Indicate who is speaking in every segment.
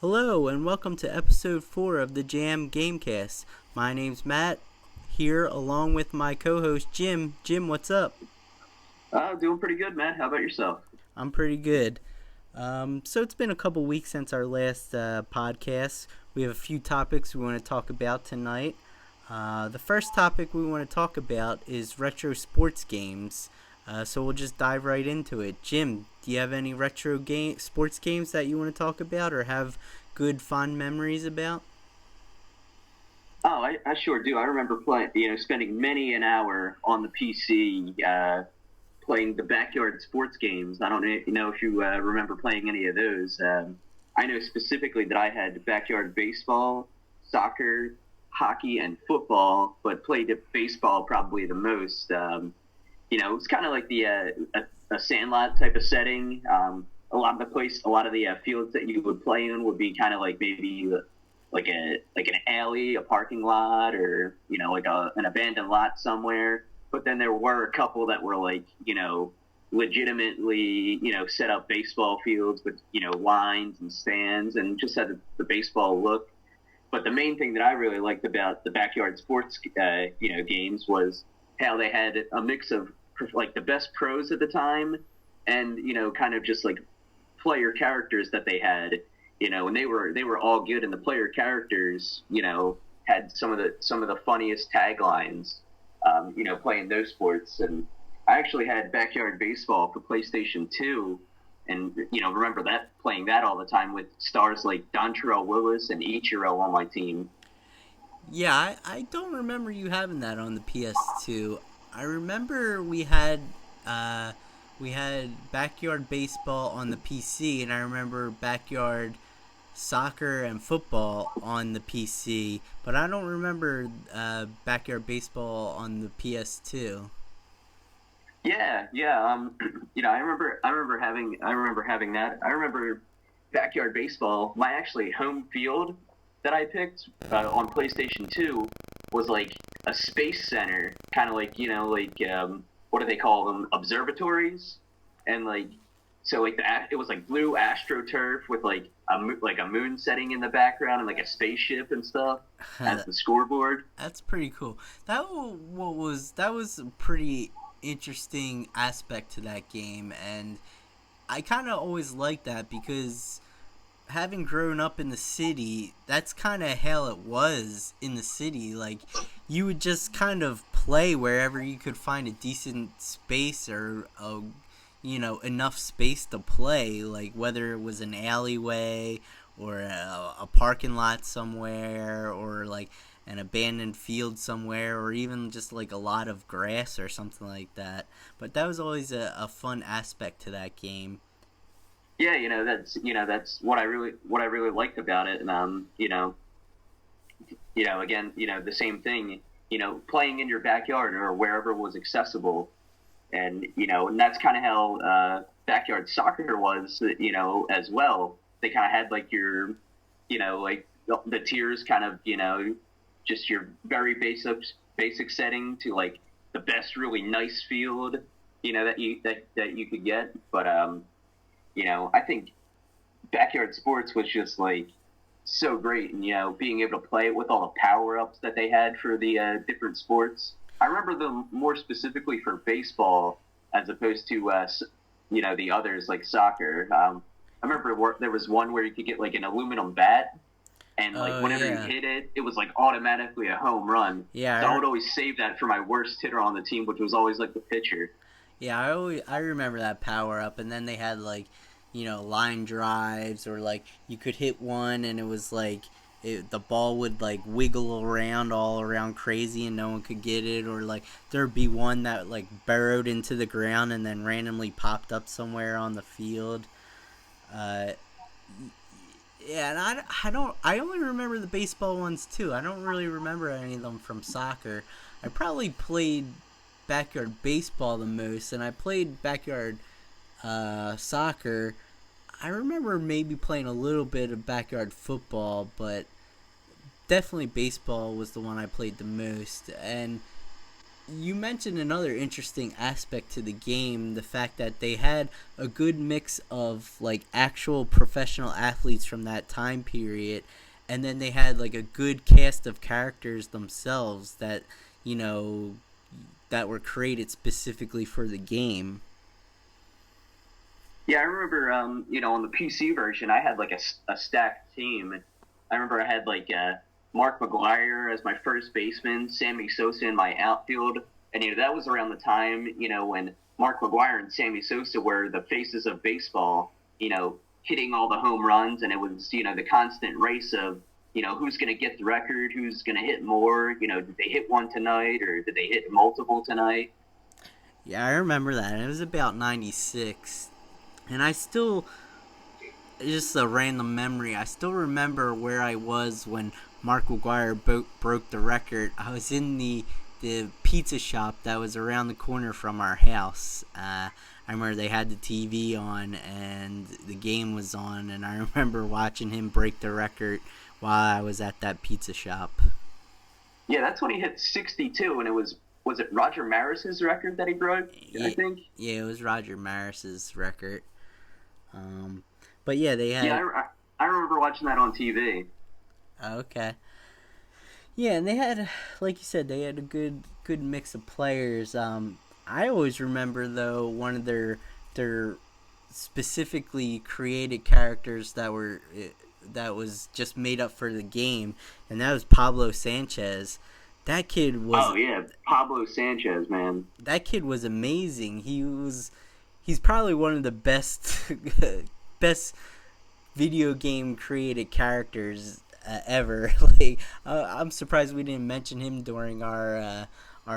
Speaker 1: Hello and welcome to episode 4 of the Jam Gamecast. My name's Matt, here along with my co-host Jim. Jim, what's up?
Speaker 2: Doing pretty good, Matt. How about yourself?
Speaker 1: I'm pretty good. So it's been a couple weeks since our last podcast. We have a few topics we want to talk about tonight. The first topic we want to talk about is retro sports games. So we'll just dive right into it. Jim, do you have any retro sports games that you want to talk about or have good fond memories about?
Speaker 2: I sure do. I remember spending many an hour on the PC playing the backyard sports games. I don't know if you remember playing any of those. I know specifically that I had backyard baseball, soccer, hockey, and football, but played baseball probably the most. It was kind of like a sandlot type of setting. A lot of the fields that you would play in would be kind of like maybe like an alley, a parking lot, or like an abandoned lot somewhere. But then there were a couple that were like legitimately set up baseball fields with lines and stands and just had the baseball look. But the main thing that I really liked about the backyard sports games was how they had a mix of like the best pros at the time and kind of just like player characters that they had, and they were all good, and the player characters had some of the funniest taglines, playing those sports. And I actually had backyard baseball for PlayStation 2, and remember that, playing that all the time with stars like Dontrell Willis and Ichiro on my team.
Speaker 1: Yeah, I don't remember you having that on the PS2. I remember we had backyard baseball on the PC, and I remember backyard soccer and football on the PC, but I don't remember backyard baseball on the PS2.
Speaker 2: Yeah, yeah. I remember having that. I remember backyard baseball. My actually home field that I picked on PlayStation 2 was like a space center, kind of like what do they call them? Observatories, and like so like it was like blue astroturf with like a moon setting in the background and like a spaceship and stuff as the scoreboard.
Speaker 1: That's pretty cool. That was a pretty interesting aspect to that game, and I kind of always liked that because having grown up in the city, that's kind of how it was in the city. Like, you would just kind of play wherever you could find a decent space or enough space to play. Like whether it was an alleyway or a parking lot somewhere or like an abandoned field somewhere or even just like a lot of grass or something like that. But that was always a fun aspect to that game.
Speaker 2: Yeah, that's what I really liked about it. And again, the same thing, playing in your backyard or wherever was accessible. And that's kind of how backyard soccer was, as well. They kind of had like your, like the tiers, kind of, just your very basic setting to like the best really nice field, that you could get. But I think backyard sports was just like so great, and being able to play it with all the power ups that they had for the different sports. I remember them more specifically for baseball as opposed to the others like soccer. I remember there was one where you could get like an aluminum bat, and like
Speaker 1: Oh
Speaker 2: whenever you
Speaker 1: yeah,
Speaker 2: hit it, it was like automatically a home run.
Speaker 1: yeah,
Speaker 2: So I would always save that for my worst hitter on the team, which was always like the pitcher.
Speaker 1: yeah. I remember that power up, and then they had like line drives or like you could hit one and it was like the ball would like wiggle around all around crazy and no one could get it, or like there'd be one that like burrowed into the ground and then randomly popped up somewhere on the field. uh yeah, and I only remember the baseball ones too. I don't really remember any of them from soccer. I probably played backyard baseball the most, and I played backyard soccer. I remember maybe playing a little bit of backyard football, but definitely baseball was the one I played the most. And you mentioned another interesting aspect to the game, the fact that they had a good mix of like actual professional athletes from that time period, and then they had like a good cast of characters themselves that, you know, that were created specifically for the game.
Speaker 2: Yeah, I remember, on the PC version, I had like a stacked team. I remember I had like Mark McGuire as my first baseman, Sammy Sosa in my outfield, and that was around the time when Mark McGuire and Sammy Sosa were the faces of baseball. Hitting all the home runs, and it was the constant race of who's going to get the record, who's going to hit more. Did they hit one tonight, or did they hit multiple tonight?
Speaker 1: Yeah, I remember that. It was about 96. And I still, just a random memory, I still remember where I was when Mark McGuire broke the record. I was in the pizza shop that was around the corner from our house. I remember they had the TV on and the game was on, and I remember watching him break the record while I was at that pizza shop.
Speaker 2: Yeah, that's when he hit 62, and was it Roger Maris's record that he broke? I
Speaker 1: Yeah,
Speaker 2: think.
Speaker 1: yeah, it was Roger Maris's record. Um, but yeah, they had.
Speaker 2: Yeah, I remember watching that on TV.
Speaker 1: Okay. Yeah, and they had, like you said, they had a good mix of players. I always remember though one of their specifically created characters that was just made up for the game, and that was Pablo Sanchez. That kid was
Speaker 2: Oh yeah, Pablo Sanchez, man.
Speaker 1: that kid was amazing. He's probably one of the best best video game created characters ever. Like I'm surprised we didn't mention him during our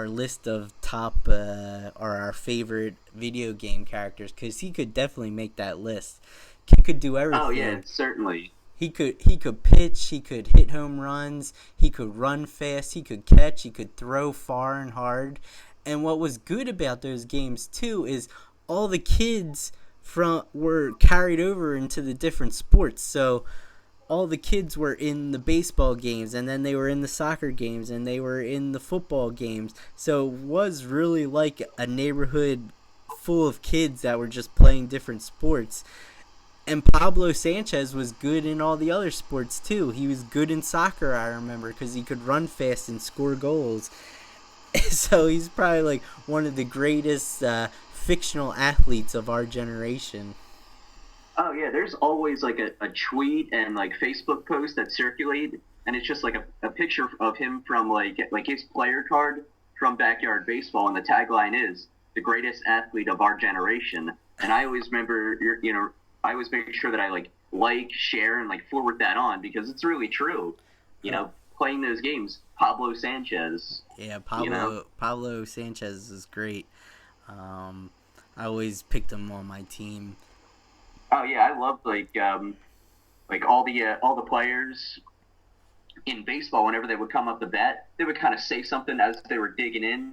Speaker 1: list of top or our favorite video game characters, because he could definitely make that list. He could do
Speaker 2: Oh yeah,
Speaker 1: everything.
Speaker 2: certainly.
Speaker 1: He could pitch, he could hit home runs, he could run fast, he could catch, he could throw far and hard. And what was good about those games too is all the kids from were carried over into the different sports. So all the kids were in the baseball games, and then they were in the soccer games, and they were in the football games. So it was really like a neighborhood full of kids that were just playing different sports. And Pablo Sanchez was good in all the other sports too. He was good in soccer, I remember, because he could run fast and score goals. So he's probably like one of the greatest fictional athletes of our generation.
Speaker 2: Oh yeah, there's always like a tweet and like Facebook post that circulate, and it's just like a picture of him from like his player card from Backyard Baseball, and the tagline is the greatest athlete of our generation. And I always remember, I always make sure that I share, and like forward that on, because it's really true. Playing those games, Pablo Sanchez.
Speaker 1: Yeah,
Speaker 2: You know,
Speaker 1: Pablo Sanchez is great. I always picked him on my team.
Speaker 2: oh yeah, I love like all the players in baseball. Whenever they would come up the bat, they would kind of say something as they were digging in,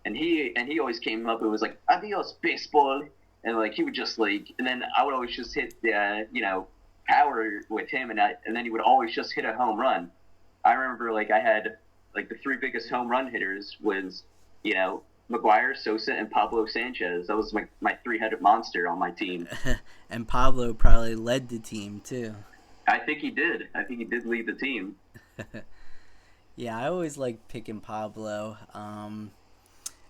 Speaker 2: and he always came up. It was like "Adios, baseball," and like he would just and then I would always just hit the power with him, and then he would always just hit a home run. I remember I had the three biggest home run hitters was you know McGuire, Sosa, and Pablo Sanchez. That was my three-headed monster on my team.
Speaker 1: And Pablo probably led the team too.
Speaker 2: I think he did. I think he did lead the team.
Speaker 1: Yeah, I always liked picking Pablo.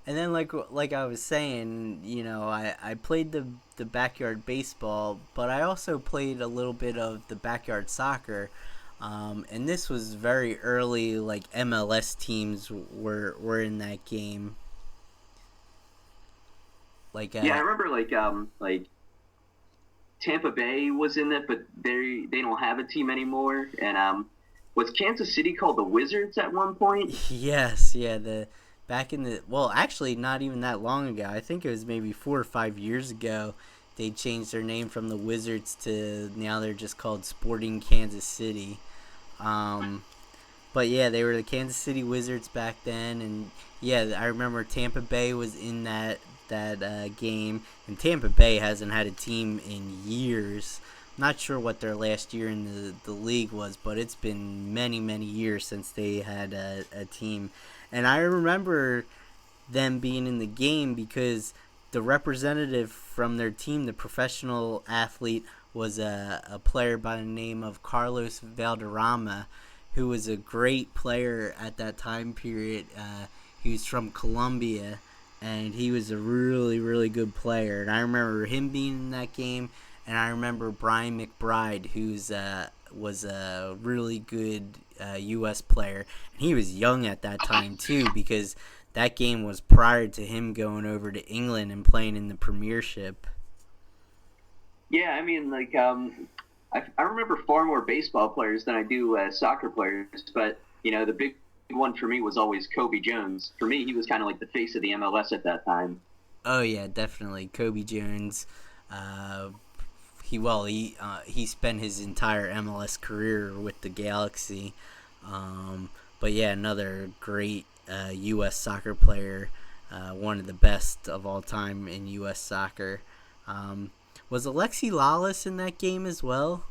Speaker 1: And then like I was saying, I played the backyard baseball, but I also played a little bit of the backyard soccer. And this was very early. Like MLS teams were in that game. Like
Speaker 2: Yeah, I remember like Tampa Bay was in it, but they don't have a team anymore. And was Kansas City called the Wizards at one point?
Speaker 1: yes, yeah, the back in the well, actually not even that long ago. I think it was maybe 4 or 5 years ago. They changed their name from the Wizards to now they're just called Sporting Kansas City. Um, but yeah, they were the Kansas City Wizards back then, and yeah, I remember Tampa Bay was in that game, and Tampa Bay hasn't had a team in years. Not sure what their last year in the league was, but it's been many years since they had a team. And I remember them being in the game because the representative from their team, the professional athlete, was a player by the name of Carlos Valderrama, who was a great player at that time period. He was from Colombia, and he was a really, really good player. And I remember him being in that game, and I remember Brian McBride, who's was a really good U.S. player. And he was young at that time, too, because that game was prior to him going over to England and playing in the Premiership.
Speaker 2: Yeah, I mean, like, I remember far more baseball players than I do soccer players, but, you know, the big one for me was always Kobe Jones. For me, he was kind of like the face of the MLS at that time.
Speaker 1: Oh, yeah, definitely. Kobe Jones. He spent his entire MLS career with the Galaxy. But, yeah, another great U.S. soccer player, one of the best of all time in U.S. soccer. Was Alexi Lalas in that game as well?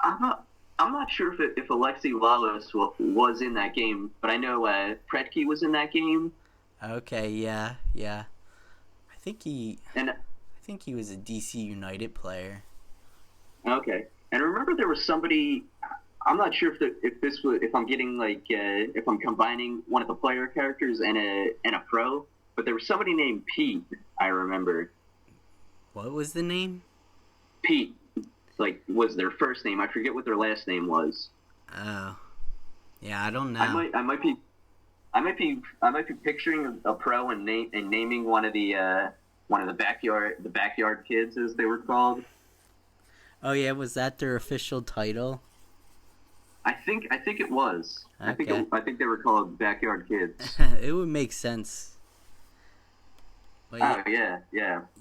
Speaker 2: I'm not sure if Alexi Lalas was in that game, but I know Pretke was in that game.
Speaker 1: Okay, yeah. I think he was a DC United player.
Speaker 2: Okay, and remember there was somebody. I'm not sure if I'm getting like if I'm combining one of the player characters and a pro, but there was somebody named Pete. I remember.
Speaker 1: What was the name?
Speaker 2: Pete, like, was their first name. I forget what their last name was.
Speaker 1: Oh, yeah, I don't know.
Speaker 2: I might be picturing a pro and naming one of the backyard kids, as they were called.
Speaker 1: Oh yeah, was that their official title?
Speaker 2: I think it was.
Speaker 1: Okay.
Speaker 2: I think they were called Backyard Kids.
Speaker 1: It would make sense. But
Speaker 2: yeah.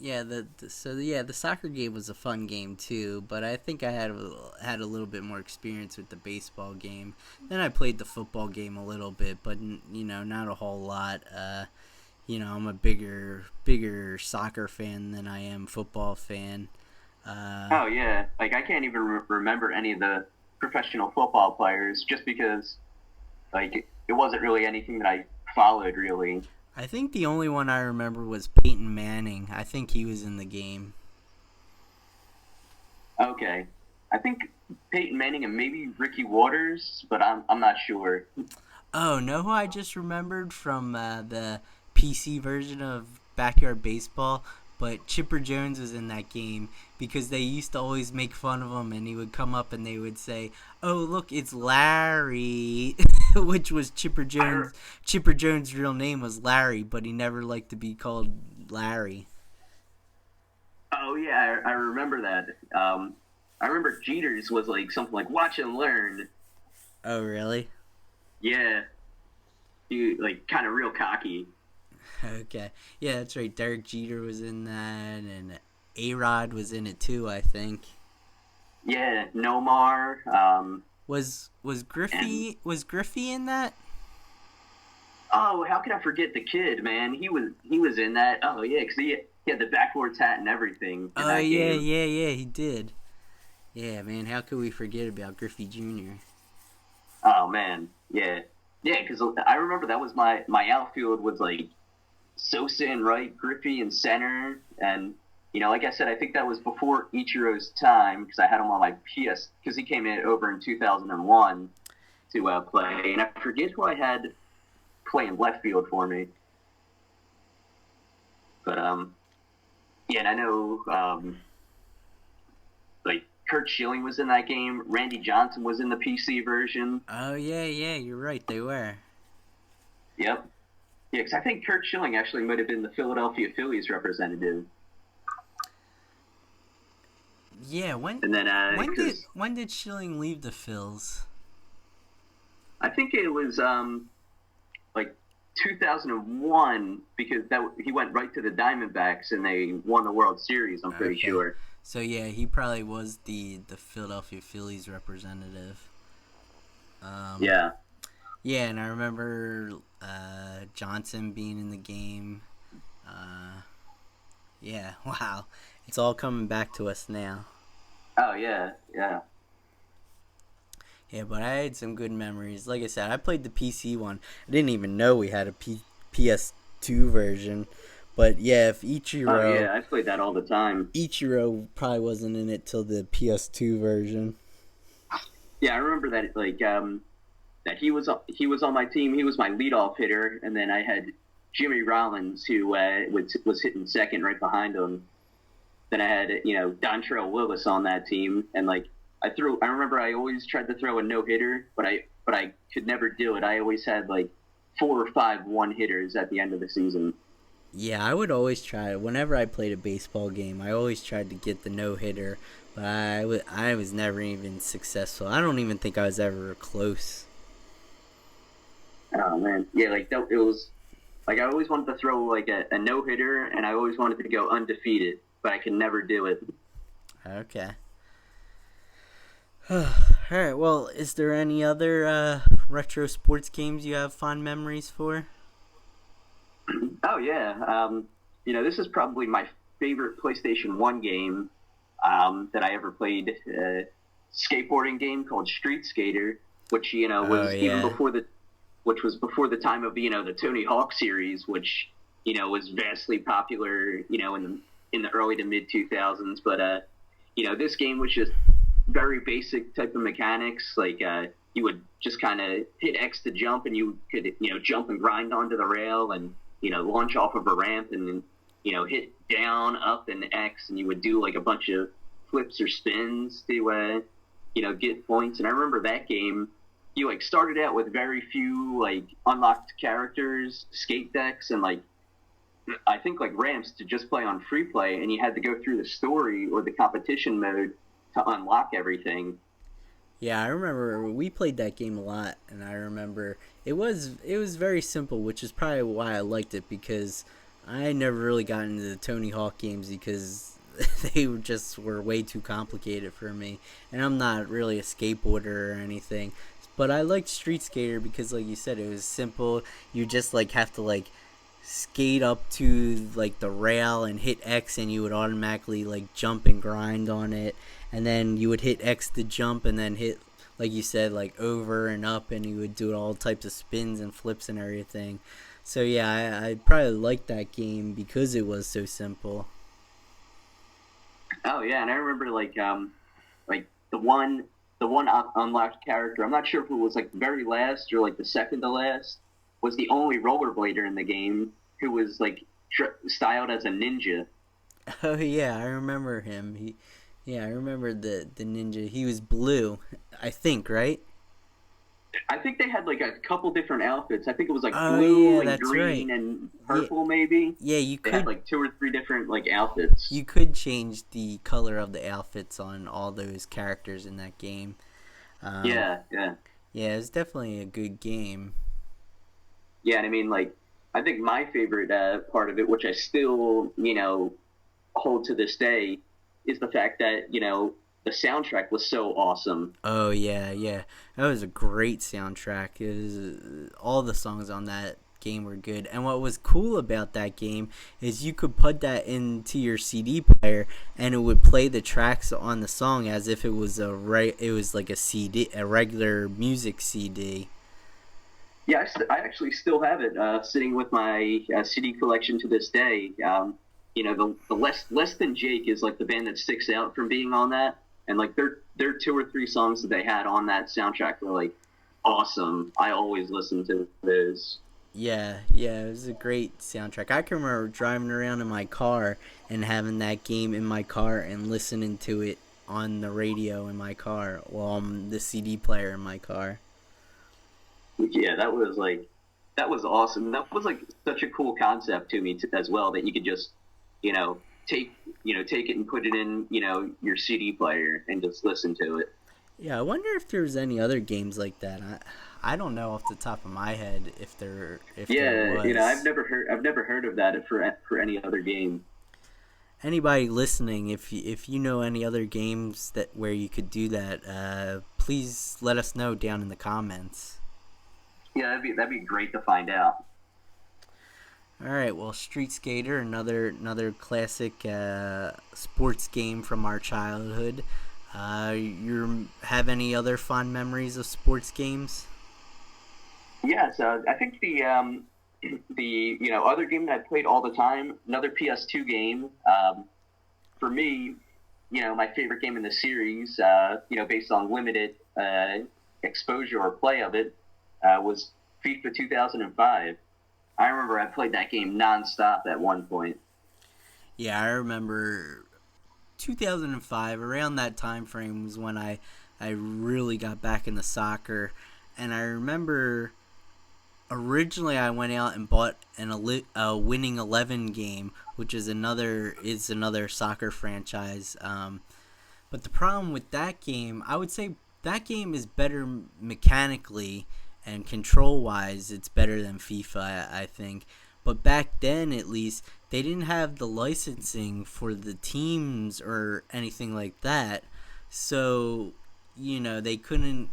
Speaker 1: Yeah, the soccer game was a fun game too, but I think I had a little bit more experience with the baseball game. Then I played the football game a little bit, but not a whole lot. I'm a bigger soccer fan than I am football fan.
Speaker 2: Oh yeah, like I can't even remember any of the professional football players just because like it wasn't really anything that I followed really.
Speaker 1: I think the only one I remember was Peyton Manning. I think he was in the game.
Speaker 2: Okay. I think Peyton Manning and maybe Ricky Waters, but I'm not sure.
Speaker 1: Oh, know who I just remembered from the PC version of Backyard Baseball? But Chipper Jones was in that game because they used to always make fun of him, and he would come up and they would say, "Oh, look, it's Larry," which was Chipper Jones. Chipper Jones' real name was Larry, but he never liked to be called Larry.
Speaker 2: Oh yeah, I remember that. I remember Jeter's was like something like "Watch and Learn."
Speaker 1: Oh really?
Speaker 2: Yeah, he like kind of real cocky.
Speaker 1: Okay. Yeah, that's right. Derek Jeter was in that, and A-Rod was in it too, I think.
Speaker 2: Yeah, Nomar.
Speaker 1: Was Griffey in that?
Speaker 2: Oh, how could I forget the kid, man? He was in that. Oh yeah, because he had the backwards hat and everything.
Speaker 1: Oh yeah, he did. Yeah, man, how could we forget about Griffey Jr.?
Speaker 2: Oh man, yeah, because I remember that was my outfield was like Sosa in right, Griffey in center, and like I said, I think that was before Ichiro's time because I had him on my PS because he came in over in 2001 to play, and I forget who I had playing left field for me, but yeah, and I know like Kurt Schilling was in that game, Randy Johnson was in the PC version.
Speaker 1: Oh yeah, you're right, they were.
Speaker 2: Yep. Yeah, because I think Kurt Schilling actually might have been the Philadelphia Phillies representative.
Speaker 1: Yeah, when did Schilling leave the Phils?
Speaker 2: I think it was like 2001 because he went right to the Diamondbacks and they won the World Series. I'm pretty sure.
Speaker 1: So yeah, he probably was the Philadelphia Phillies representative.
Speaker 2: Yeah.
Speaker 1: Yeah, and I remember Johnson being in the game. Yeah, wow. It's all coming back to us now.
Speaker 2: Oh, yeah.
Speaker 1: Yeah, but I had some good memories. Like I said, I played the PC one. I didn't even know we had a PS2 version. But yeah, if
Speaker 2: Oh yeah, I played that all the time.
Speaker 1: Ichiro probably wasn't in it till the PS2 version.
Speaker 2: Yeah, I remember that that he was on my team. He was my leadoff hitter, and then I had Jimmy Rollins who was hitting second right behind him. Then I had Dontrelle Willis on that team, and like I remember I always tried to throw a no hitter, but I could never do it. I always had like 4 or 5 one hitters at the end of the season.
Speaker 1: Yeah, I would always try. Whenever I played a baseball game, I always tried to get the no hitter, but I was never even successful. I don't even think I was ever close.
Speaker 2: Oh man, yeah, like it was like I always wanted to throw like a no hitter, and I always wanted to go undefeated, but I could never do it.
Speaker 1: Okay. All right. Well, is there any other retro sports games you have fond memories for?
Speaker 2: Oh yeah, this is probably my favorite PlayStation One game that I ever played. Skateboarding game called Street Skater, which
Speaker 1: Oh
Speaker 2: was even
Speaker 1: yeah.
Speaker 2: which was before the time of the Tony Hawk series, which was vastly popular in the early to mid 2000s. But this game was just very basic type of mechanics. Like you would just kind of hit X to jump, and you could jump and grind onto the rail, and launch off of a ramp, and hit down, up, and X, and you would do like a bunch of flips or spins to get points. And I remember that game. You like started out with very few like unlocked characters, skate decks, and like I think like ramps to just play on free play, and you had to go through the story or the competition mode to unlock everything.
Speaker 1: Yeah, I remember we played that game a lot, and I remember it was very simple, which is probably why I liked it because I never really got into the Tony Hawk games because they were way too complicated for me, and I'm not really a skateboarder or anything. But I liked Street Skater because, like you said, it was simple. You just like have to like skate up to like the rail and hit X, and you would automatically like jump and grind on it, and then you would hit X to jump, and then hit, like you said, like over and up, and you would do all types of spins and flips and everything. So yeah, I probably liked that game because it was so simple.
Speaker 2: Oh yeah, and I remember like the one unlocked character. I'm not sure if it was like the very last or like the second to last. Was the only rollerblader in the game who was like styled as a ninja.
Speaker 1: Oh yeah, I remember him. Yeah, I remember the ninja. He was blue, I think, right?
Speaker 2: I think they had like a couple different outfits. I think it was like
Speaker 1: Oh
Speaker 2: blue
Speaker 1: yeah,
Speaker 2: and
Speaker 1: that's right.
Speaker 2: green and
Speaker 1: Yeah,
Speaker 2: purple maybe.
Speaker 1: yeah. You
Speaker 2: They had
Speaker 1: could
Speaker 2: like 2 or 3 different like outfits.
Speaker 1: you could change the color of the outfits on all those characters in that game. Um,
Speaker 2: Yeah, yeah.
Speaker 1: yeah, it's definitely a good game.
Speaker 2: Yeah, and I mean, like, I think my favorite part of it, which I still, hold to this day, is the fact that, the soundtrack was so awesome.
Speaker 1: Oh yeah, yeah. That was a great soundtrack. It was, all the songs on that game were good. And what was cool about that game is you could put that into your CD player and it would play the tracks on the song as if it was it was like a CD, a regular music CD.
Speaker 2: Yeah, I actually still have it sitting with my CD collection to this day. The Less Than Jake is like the band that sticks out from being on that, and like their 2 or 3 songs that they had on that soundtrack were like awesome. I always listen to those.
Speaker 1: Yeah, yeah, it was a great soundtrack. I can remember driving around in my car and having that game in my car and listening to it on the radio in my car while on the CD player in my car.
Speaker 2: Yeah, that was awesome. That was like such a cool concept to me as well that you could just you know take take it and put it in your CD player and just listen to it.
Speaker 1: Yeah, I wonder if there's any other games like that. I don't know off the top of my head if there
Speaker 2: Yeah,
Speaker 1: was.
Speaker 2: I've never heard of that for any other game.
Speaker 1: Anybody listening, if you know any other games that where you could do that, please let us know down in the comments.
Speaker 2: Yeah, that'd be great to find out.
Speaker 1: All right, well, Street Skater, another classic sports game from our childhood. You have any other fond memories of sports games?
Speaker 2: Yeah, so I think The other game that I played all the time, another PS2 game. For me, my favorite game in the series, based on limited exposure or play of it, was FIFA 2005. I remember I played that game nonstop at one point.
Speaker 1: Yeah, I remember 2005. Around that time frame was when I really got back into soccer, and I remember originally I went out and bought a Winning 11 game, which is another soccer franchise. But the problem with that game, I would say that game is better mechanically and control wise. It's better than FIFA, I think. But back then, at least, they didn't have the licensing for the teams or anything like that. So, they couldn't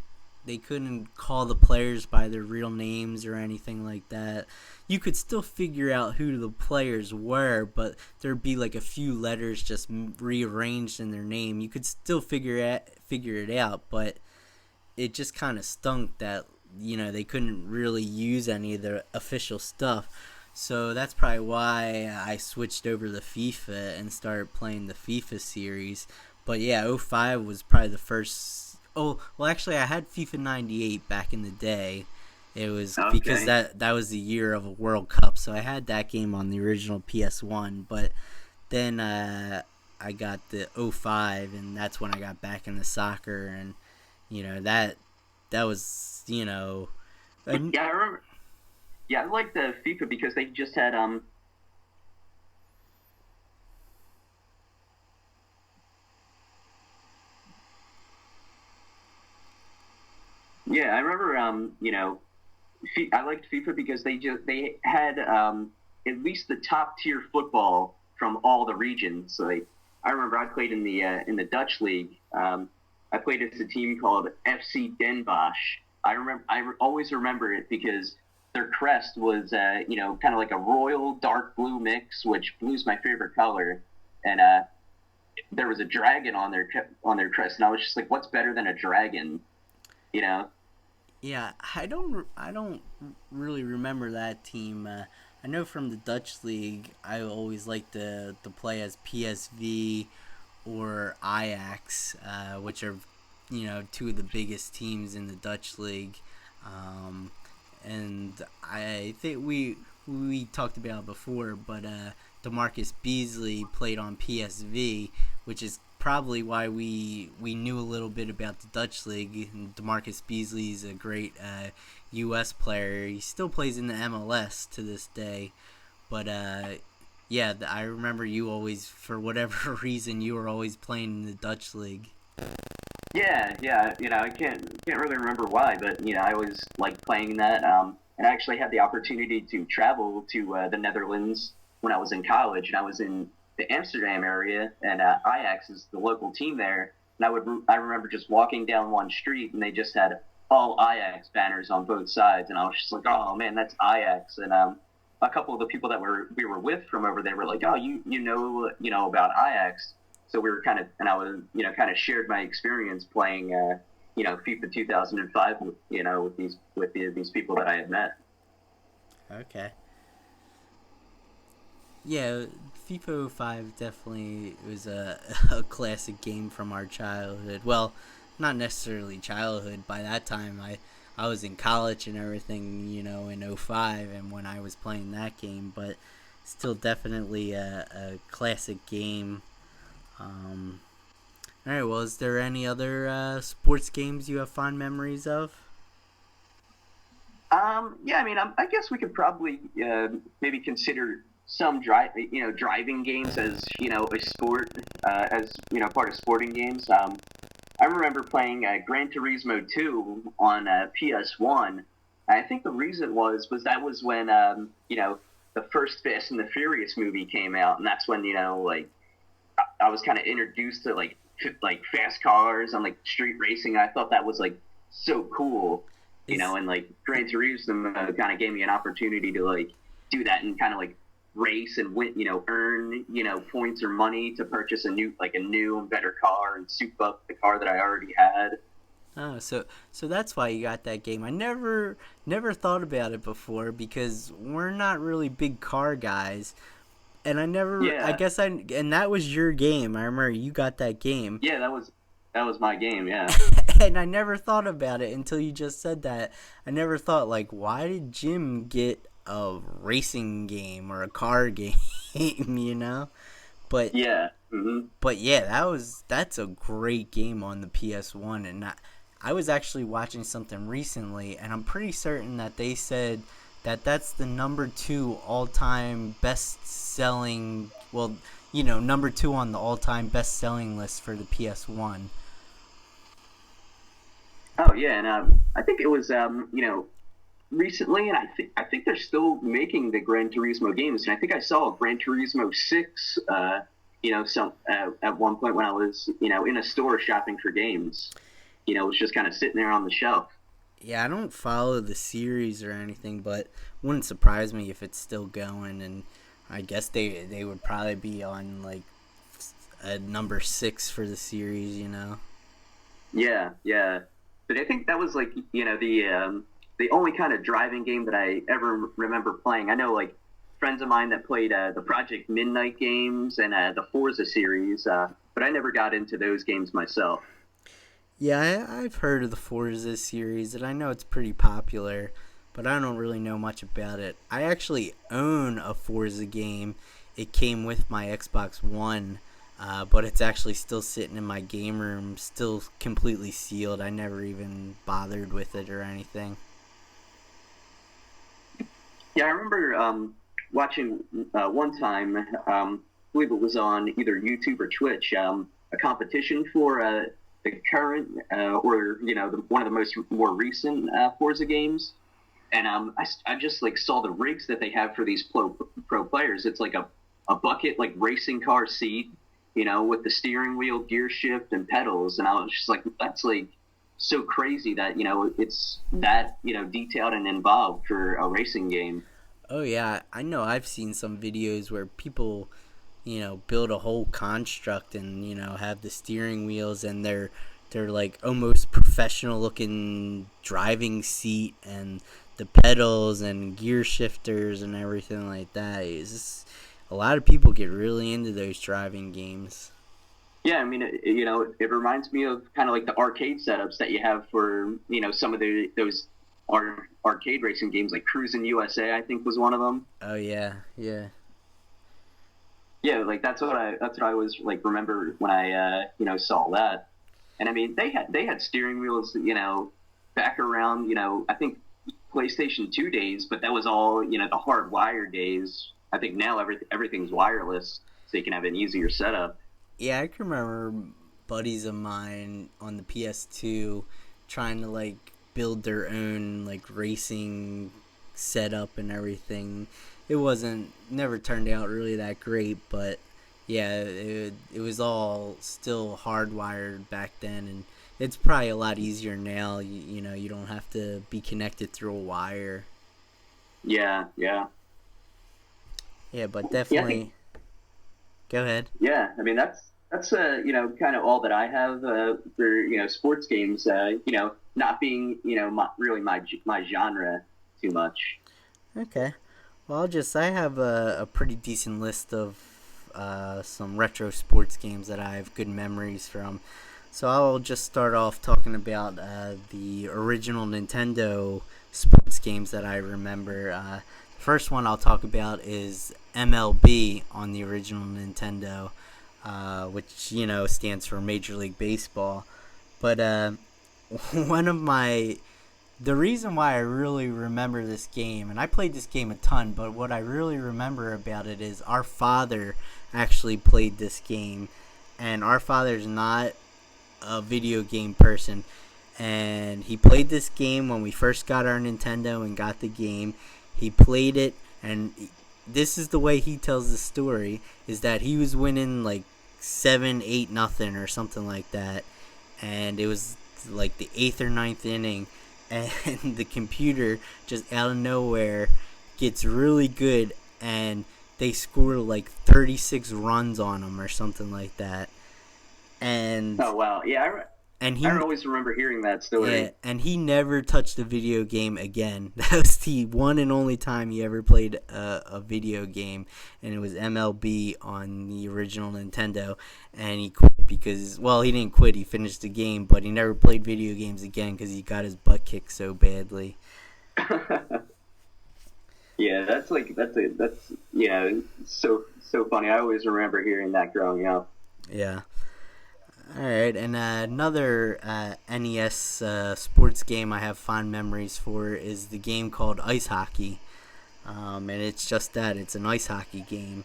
Speaker 1: call the players by their real names or anything like that. You could still figure out who the players were, but there'd be like a few letters just rearranged in their name. You could still figure it out, but it just kind of stunk that they couldn't really use any of the official stuff. So that's probably why I switched over to FIFA and started playing the FIFA series. But yeah, '05 was probably the first. Oh, well, actually, I had FIFA '98 back in the day. It was because
Speaker 2: Okay.
Speaker 1: that was the year of a World Cup, so I had that game on the original PS1. But then I got the '05, and that's when I got back into soccer, and that was
Speaker 2: Yeah, I remember. Yeah, I like the FIFA because they just had yeah, I remember I liked FIFA because they had at least the top tier football from all the regions. So I remember I played in the Dutch league. I played as a team called FC Den Bosch. Always remember it because their crest was kind of like a royal dark blue mix, which blue's my favorite color, and there was a dragon on their crest, and I was just like, what's better than a dragon? You know?
Speaker 1: Yeah, I don't really remember that team. I know from the Dutch league, I always liked to play as PSV or Ajax, which are two of the biggest teams in the Dutch league. Um, and I think we talked about it before, but Demarcus Beasley played on PSV, which is probably why we knew a little bit about the Dutch league. And Demarcus Beasley is a great U.S. player. He still plays in the MLS to this day, but yeah, I remember you always, for whatever reason, you were always playing in the Dutch league.
Speaker 2: Yeah, yeah. I can't really remember why, but I always liked playing that. And I actually had the opportunity to travel to the Netherlands when I was in college, and I was in the Amsterdam area, and Ajax is the local team there. And I remember just walking down one street, and they just had all Ajax banners on both sides, and I was just like, oh man, that's Ajax. And a couple of the people that we were with from over there were like, oh, you know about Ajax. So we were kind of, and I was, kind of shared my experience playing, FIFA 2005, with these people that I had met.
Speaker 1: Okay. Yeah, FIFA '05 definitely was a classic game from our childhood. Well, not necessarily childhood. By that time, I was in college and everything, in '05 and when I was playing that game, but still definitely a classic game. Um, all right, well, is there any other sports games you have fond memories of?
Speaker 2: Yeah, I mean, I guess we could probably maybe consider driving games as a sport, as part of sporting games. I remember playing Gran Turismo 2 on PS1. I think the reason was that was when the first Fast and the Furious movie came out, and that's when like I was kind of introduced to like fast cars and like street racing. I thought that was like so cool,
Speaker 1: Is
Speaker 2: and like Gran Turismo kind of gave me an opportunity to like do that and kind of like race and win, earn points or money to purchase a new and better car and soup up the car that I already had.
Speaker 1: Oh, so that's why you got that game. I never thought about it before because we're not really big car guys, and I
Speaker 2: Yeah,
Speaker 1: guess and that was your game. I remember you got that game,
Speaker 2: yeah, that was my game. Yeah,
Speaker 1: and I never thought about it until you just said that. I never thought like, why did Jim get a racing game or a car game, you know? But
Speaker 2: yeah. Hmm.
Speaker 1: But yeah, that's a great game on the PS1, and I was actually watching something recently, and I'm pretty certain that they said that that's the number two all time best selling. Well, number two on the all time best selling list for the PS1.
Speaker 2: Oh yeah, and I think it was recently, and I think they're still making the Gran Turismo games, and I think I saw Gran Turismo 6. Some at one point when I was in a store shopping for games. It was just kind of sitting there on the shelf.
Speaker 1: Yeah, I don't follow the series or anything, but wouldn't surprise me if it's still going. And I guess they would probably be on like a number six for the series.
Speaker 2: Yeah, yeah. But I think that was like the only kind of driving game that I ever remember playing. I know like friends of mine that played the Project Midnight games and the Forza series, but I never got into those games myself.
Speaker 1: Yeah, I've heard of the Forza series, and I know it's pretty popular, but I don't really know much about it. I actually own a Forza game. It came with my Xbox One, but it's actually still sitting in my game room, still completely sealed. I never even bothered with it or anything.
Speaker 2: Yeah, I remember watching one time, I believe it was on either YouTube or Twitch, a competition for the current or one of the most more recent Forza games, and I just like saw the rigs that they have for these pro players. It's like a bucket like racing car seat, with the steering wheel, gear shift, and pedals, and I was just like, that's like so crazy that it's that detailed and involved for a racing game.
Speaker 1: Oh yeah, I know. I've seen some videos where people, build a whole construct and have the steering wheels and they're like almost professional looking driving seat and the pedals and gear shifters and everything like that. It's just, a lot of people get really into those driving games.
Speaker 2: Yeah, I mean, it reminds me of kind of like the arcade setups that you have for, some of those arcade racing games, like Cruis'n USA, I think was one of them.
Speaker 1: Oh yeah, yeah.
Speaker 2: Yeah, like that's what I was like remember when I saw that. And I mean, they had steering wheels, back around, I think PlayStation 2 days, but that was all, the hardwired days. I think now everything's wireless, so you can have an easier setup.
Speaker 1: Yeah, I can remember buddies of mine on the PS2 trying to like build their own like racing setup and everything. It wasn't never turned out really that great, but yeah, it was all still hardwired back then, and it's probably a lot easier now. You don't have to be connected through a wire.
Speaker 2: Yeah, yeah.
Speaker 1: Yeah, but
Speaker 2: Yeah, I think
Speaker 1: definitely go ahead.
Speaker 2: yeah, I mean that's kind of all that I have for sports games. Not being really my genre too much.
Speaker 1: Okay. Well, I have a pretty decent list of some retro sports games that I have good memories from. So I'll just start off talking about the original Nintendo sports games that I remember. The first one I'll talk about is MLB on the original Nintendo, which stands for Major League Baseball. But one of my the reason why I really remember this game, and I played this game a ton, but what I really remember about it is our father actually played this game, and our father's not a video game person, and he played this game when we first got our Nintendo and got the game. He played it, and this is the way he tells the story, is that he was winning like 7-8 nothing or something like that, and it was like the eighth or ninth inning, and the computer just out of nowhere gets really good, and they score like 36 runs on them or something like that. And
Speaker 2: Oh wow, yeah,
Speaker 1: And
Speaker 2: I
Speaker 1: he
Speaker 2: always remember hearing that
Speaker 1: Yeah,
Speaker 2: story.
Speaker 1: and he never touched a video game again. That was the one and only time he ever played a video game, and it was MLB on the original Nintendo. And he quit because, well, he didn't quit. He finished the game, but he never played video games again because he got his butt kicked so badly.
Speaker 2: Yeah, that's yeah, so funny. I always remember hearing that growing up.
Speaker 1: Yeah. All right, and another NES sports game I have fond memories for is the game called Ice Hockey. And it's just that, it's an ice hockey game.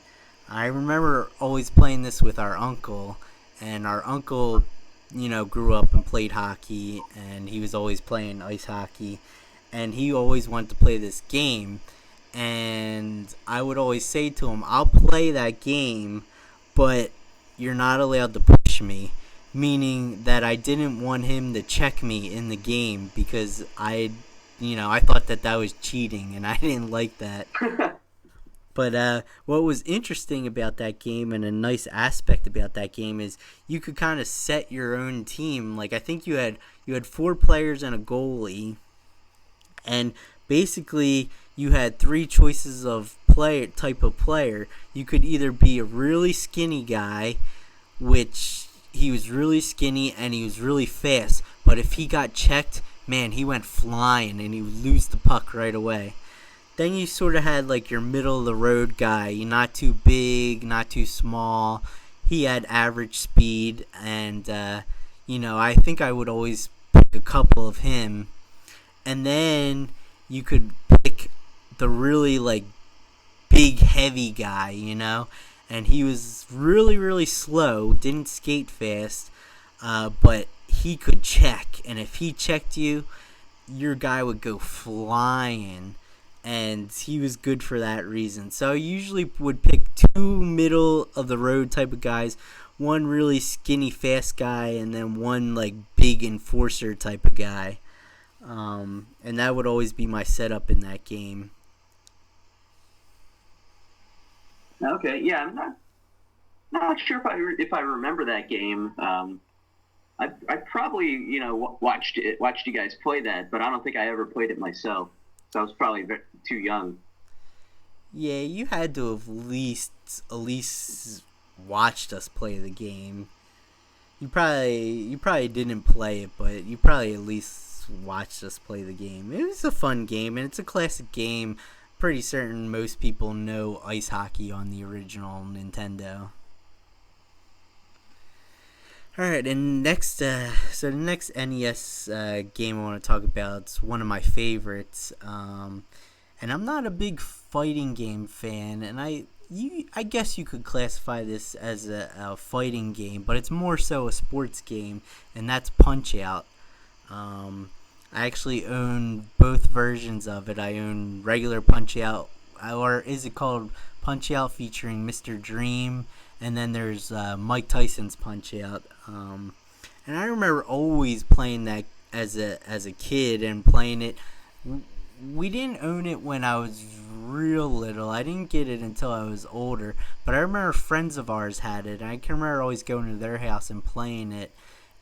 Speaker 1: I remember always playing this with our uncle, and our uncle, grew up and played hockey, and he was always playing ice hockey, and he always wanted to play this game, and I would always say to him, I'll play that game, but you're not allowed to push me, meaning that I didn't want him to check me in the game because I thought that that was cheating, and I didn't like that. But what was interesting about that game and a nice aspect about that game is you could kind of set your own team. Like I think you had four players and a goalie, and basically you had three choices of player type of player. You could either be a really skinny guy, which he was really skinny and he was really fast, but if he got checked, man, he went flying and he would lose the puck right away. Then you sort of had like your middle of the road guy, not too big, not too small. He had average speed, and I think I would always pick a couple of him. And then you could pick the really like big heavy guy, and he was really really slow, didn't skate fast, but he could check, and if he checked you, your guy would go flying, and he was good for that reason. So I usually would pick two middle of the road type of guys, one really skinny fast guy, and then one like big enforcer type of guy. And that would always be my setup in that game.
Speaker 2: Okay, yeah, I'm not sure if I remember that game. I probably watched you guys play that, but I don't think I ever played it myself. So I was probably too young.
Speaker 1: Yeah, you had to have at least watched us play the game. You probably didn't play it, but you probably at least watched us play the game. It was a fun game, and it's a classic game. Pretty certain most people know ice hockey on the original Nintendo. All right, and so the next NES game I want to talk about is one of my favorites, and I'm not a big fighting game fan, and I guess you could classify this as a fighting game, but it's more so a sports game, and that's Punch Out. I actually own both versions of it. I own regular Punch Out, or is it called Punch Out featuring Mr. Dream? And then there's Mike Tyson's Punch Out. And I remember always playing that as a kid and playing it. We didn't own it when I was real little. I didn't get it until I was older. But I remember friends of ours had it. And I can remember always going to their house and playing it.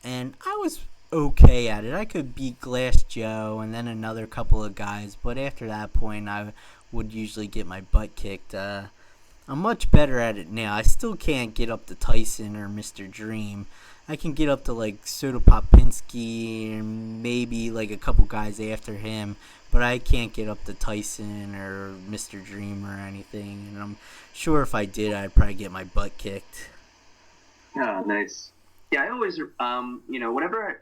Speaker 1: And I was okay at it. I could beat Glass Joe and then another couple of guys. But after that point, I would usually get my butt kicked. I'm much better at it now. I still can't get up to Tyson or Mr. Dream. I can get up to like Soda Popinski and maybe like a couple guys after him, but I can't get up to Tyson or Mr. Dream or anything. And I'm sure if I did, I'd probably get my butt kicked.
Speaker 2: Oh, nice. Yeah, I always, whenever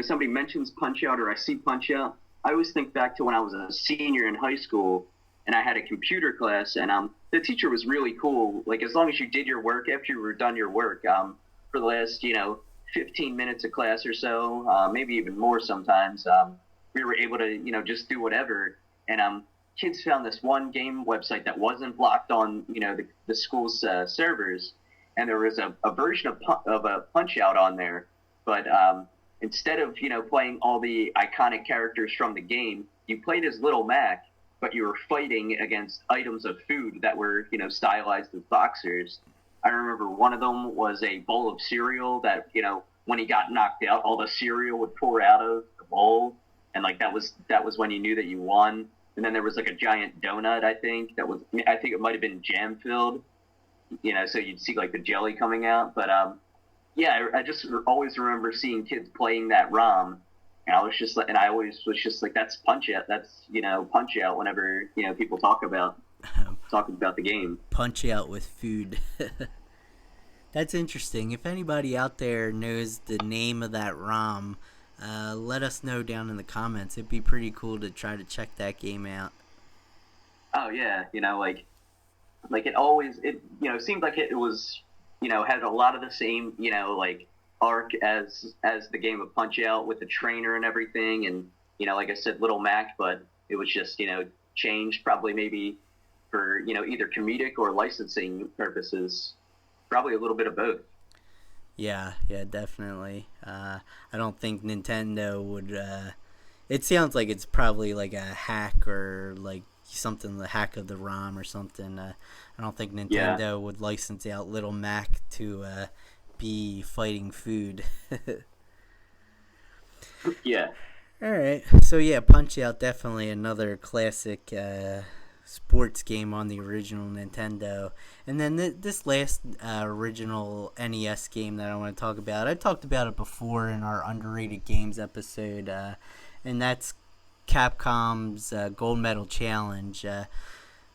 Speaker 2: somebody mentions Punch Out or I see Punch Out, I always think back to when I was a senior in high school and I had a computer class, and the teacher was really cool. Like as long as you did your work after you were done your work, for the last 15 minutes of class or so, maybe even more sometimes, we were able to just do whatever. And kids found this one game website that wasn't blocked on the school's servers, and there was a version of a Punch Out on there, but instead of playing all the iconic characters from the game, you played as Little Mac, but you were fighting against items of food that were, stylized as boxers. I remember one of them was a bowl of cereal that, when he got knocked out, all the cereal would pour out of the bowl, and like that was when you knew that you won. And then there was like a giant donut, I think it might have been jam filled, so you'd see like the jelly coming out. But yeah, I just always remember seeing kids playing that ROM, and I always was just like, that's Punch Out. That's Punch Out. Whenever people talk about the game.
Speaker 1: Punch Out with food. That's interesting. If anybody out there knows the name of that ROM, let us know down in the comments. It'd be pretty cool to try to check that game out.
Speaker 2: Oh yeah, like it seemed like it was, had a lot of the same, like arc as the game of Punch Out with the trainer and everything, and like I said, Little Mac, but it was just changed probably maybe for either comedic or licensing purposes, probably a little bit of both.
Speaker 1: Yeah, definitely. I don't think Nintendo would. It sounds like it's probably like a hack or like something, the hack of the ROM or something. I don't think Nintendo would license out Little Mac to be fighting food.
Speaker 2: Yeah.
Speaker 1: All right. So yeah, Punch Out, definitely another classic sports game on the original Nintendo. And then this last original NES game that I want to talk about, I talked about it before in our underrated games episode, and that's Capcom's Gold Medal Challenge.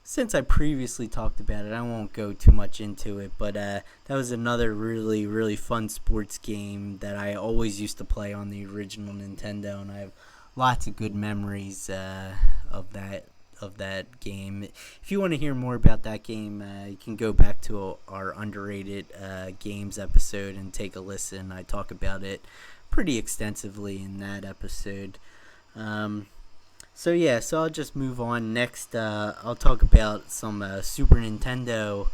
Speaker 1: Since I previously talked about it, I won't go too much into it, but that was another really, really fun sports game that I always used to play on the original Nintendo, and I have lots of good memories of that game. If you want to hear more about that game, you can go back to our underrated games episode and take a listen. I talk about it pretty extensively in that episode. So I'll just move on. Next, I'll talk about some Super Nintendo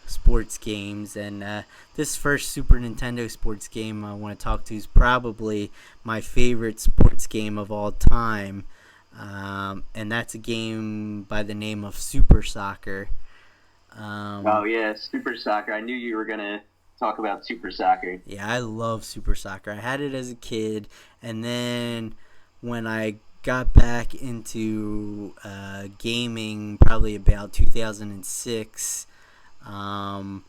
Speaker 1: sports games, and this first Super Nintendo sports game I want to talk to is probably my favorite sports game of all time, and that's a game by the name of Super Soccer.
Speaker 2: Oh yeah, Super Soccer. I knew you were gonna talk about Super Soccer.
Speaker 1: Yeah, I love Super Soccer. I had it as a kid, and then when I got back into gaming, probably about 2006. When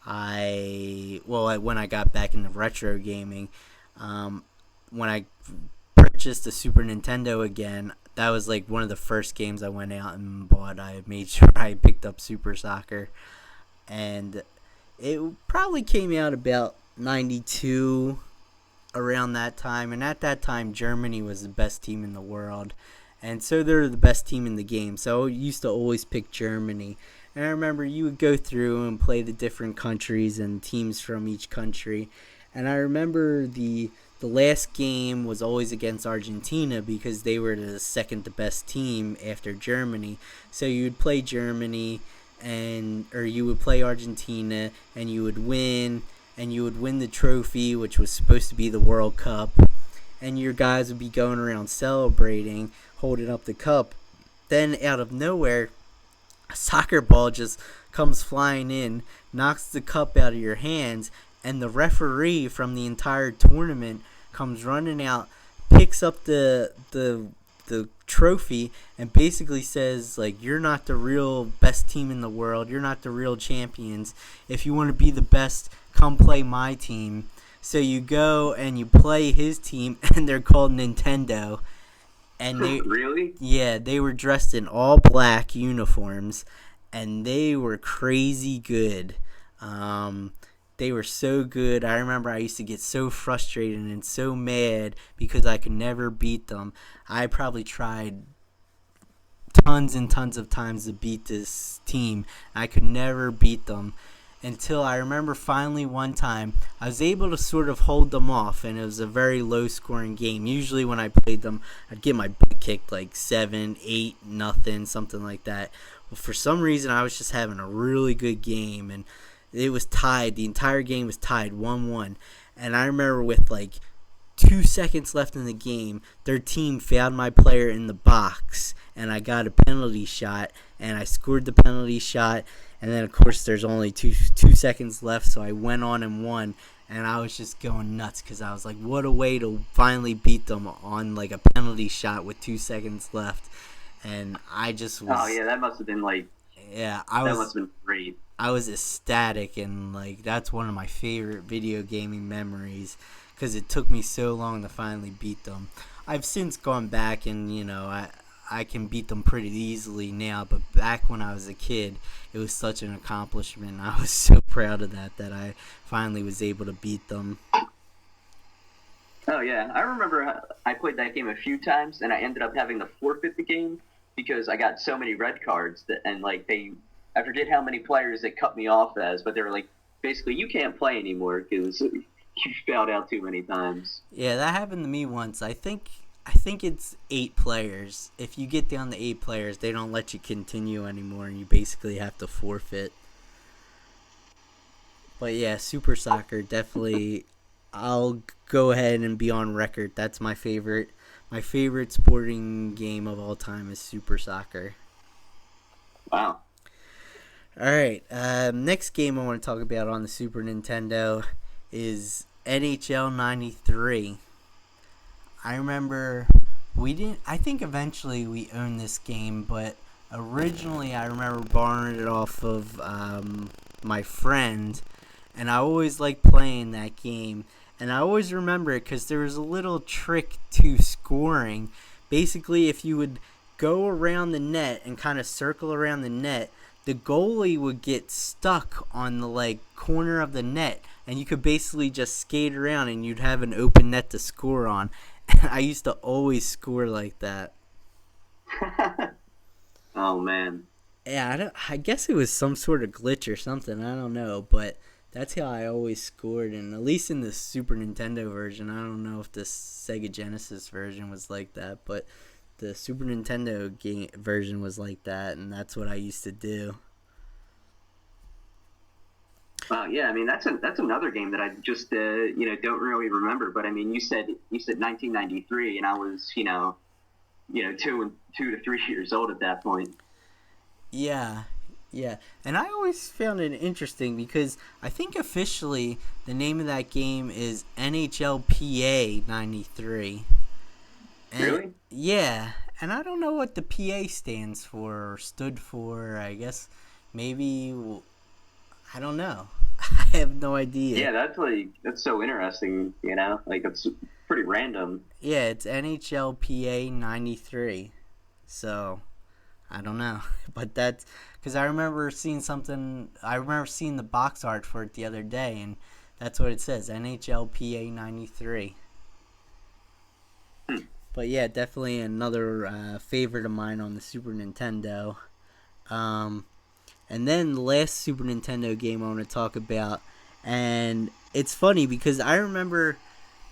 Speaker 1: I got back into retro gaming, when I purchased the Super Nintendo again, that was like one of the first games I went out and bought. I made sure I picked up Super Soccer, and it probably came out about 92, around that time. And at that time, Germany was the best team in the world, and so they're the best team in the game, so I used to always pick Germany. And I remember you would go through and play the different countries and teams from each country, and I remember the last game was always against Argentina because they were the second to best team after Germany. So you would play Germany, or you would play Argentina, and you would win, and you would win the trophy, which was supposed to be the World Cup, and your guys would be going around celebrating, holding up the cup. Then out of nowhere, a soccer ball just comes flying in, knocks the cup out of your hands, and the referee from the entire tournament comes running out, picks up the trophy, and basically says, like, you're not the real best team in the world, you're not the real champions. If you want to be the best, come play my team. So you go and you play his team, and they're called Nintendo. And
Speaker 2: Really?
Speaker 1: Yeah, they were dressed in all black uniforms, and they were crazy good. They were so good. I remember I used to get so frustrated and so mad because I could never beat them. I probably tried tons and tons of times to beat this team. I could never beat them until I remember finally one time I was able to sort of hold them off, and it was a very low scoring game. Usually when I played them, I'd get my butt kicked like 7-8 nothing, something like that. Well, for some reason I was just having a really good game, and it was tied. The entire game was tied 1-1. And I remember with like 2 seconds left in the game, their team fouled my player in the box, and I got a penalty shot, and I scored the penalty shot. And then, of course, there's only two seconds left, so I went on and won. and I was just going nuts because I was like, what a way to finally beat them on like a penalty shot with 2 seconds left. And I just
Speaker 2: Oh
Speaker 1: was,
Speaker 2: yeah, that must have been like
Speaker 1: yeah,
Speaker 2: that must have been great.
Speaker 1: I was ecstatic, and like that's one of my favorite video gaming memories because it took me so long to finally beat them. I've since gone back and I can beat them pretty easily now, but back when I was a kid, it was such an accomplishment. I was so proud of that I finally was able to beat them.
Speaker 2: Oh yeah, I remember I played that game a few times, and I ended up having to forfeit the game because I got so many red cards and like I forget how many players it cut me off as, but they were like, basically, you can't play anymore because you fouled out too many times.
Speaker 1: Yeah, that happened to me once. I think it's 8 players. If you get down to 8 players, they don't let you continue anymore, and you basically have to forfeit. But yeah, Super Soccer definitely. I'll go ahead and be on record. That's my favorite. My favorite sporting game of all time is Super Soccer.
Speaker 2: Wow.
Speaker 1: All right. Next game I want to talk about on the Super Nintendo is NHL '93. I remember we didn't. I think eventually we owned this game, but originally I remember borrowing it off of my friend, and I always liked playing that game. And I always remember it because there was a little trick to scoring. Basically, if you would go around the net and kind of circle around the net, the goalie would get stuck on the like corner of the net, and you could basically just skate around and you'd have an open net to score on. And I used to always score like that.
Speaker 2: Oh man.
Speaker 1: Yeah, I guess it was some sort of glitch or something. I don't know, but that's how I always scored. And at least in the Super Nintendo version, I don't know if the Sega Genesis version was like that, but the Super Nintendo game version was like that, and that's what I used to do.
Speaker 2: Yeah, I mean that's another game that I just don't really remember. But I mean, you said 1993, and I was two to 3 years old at that point.
Speaker 1: Yeah, yeah. And I always found it interesting because I think officially the name of that game is NHLPA 93. And
Speaker 2: Really?
Speaker 1: yeah, and I don't know what the PA stands for or stood for. I guess maybe I don't know. I have no idea.
Speaker 2: Yeah, that's so interesting. Like it's pretty random.
Speaker 1: Yeah, it's NHLPA 93. So, I don't know. But that's because I remember seeing something. I remember seeing the box art for it the other day, and that's what it says, NHLPA 93. But yeah, definitely another favorite of mine on the Super Nintendo. Um, and then the last Super Nintendo game I want to talk about, and it's funny because I remember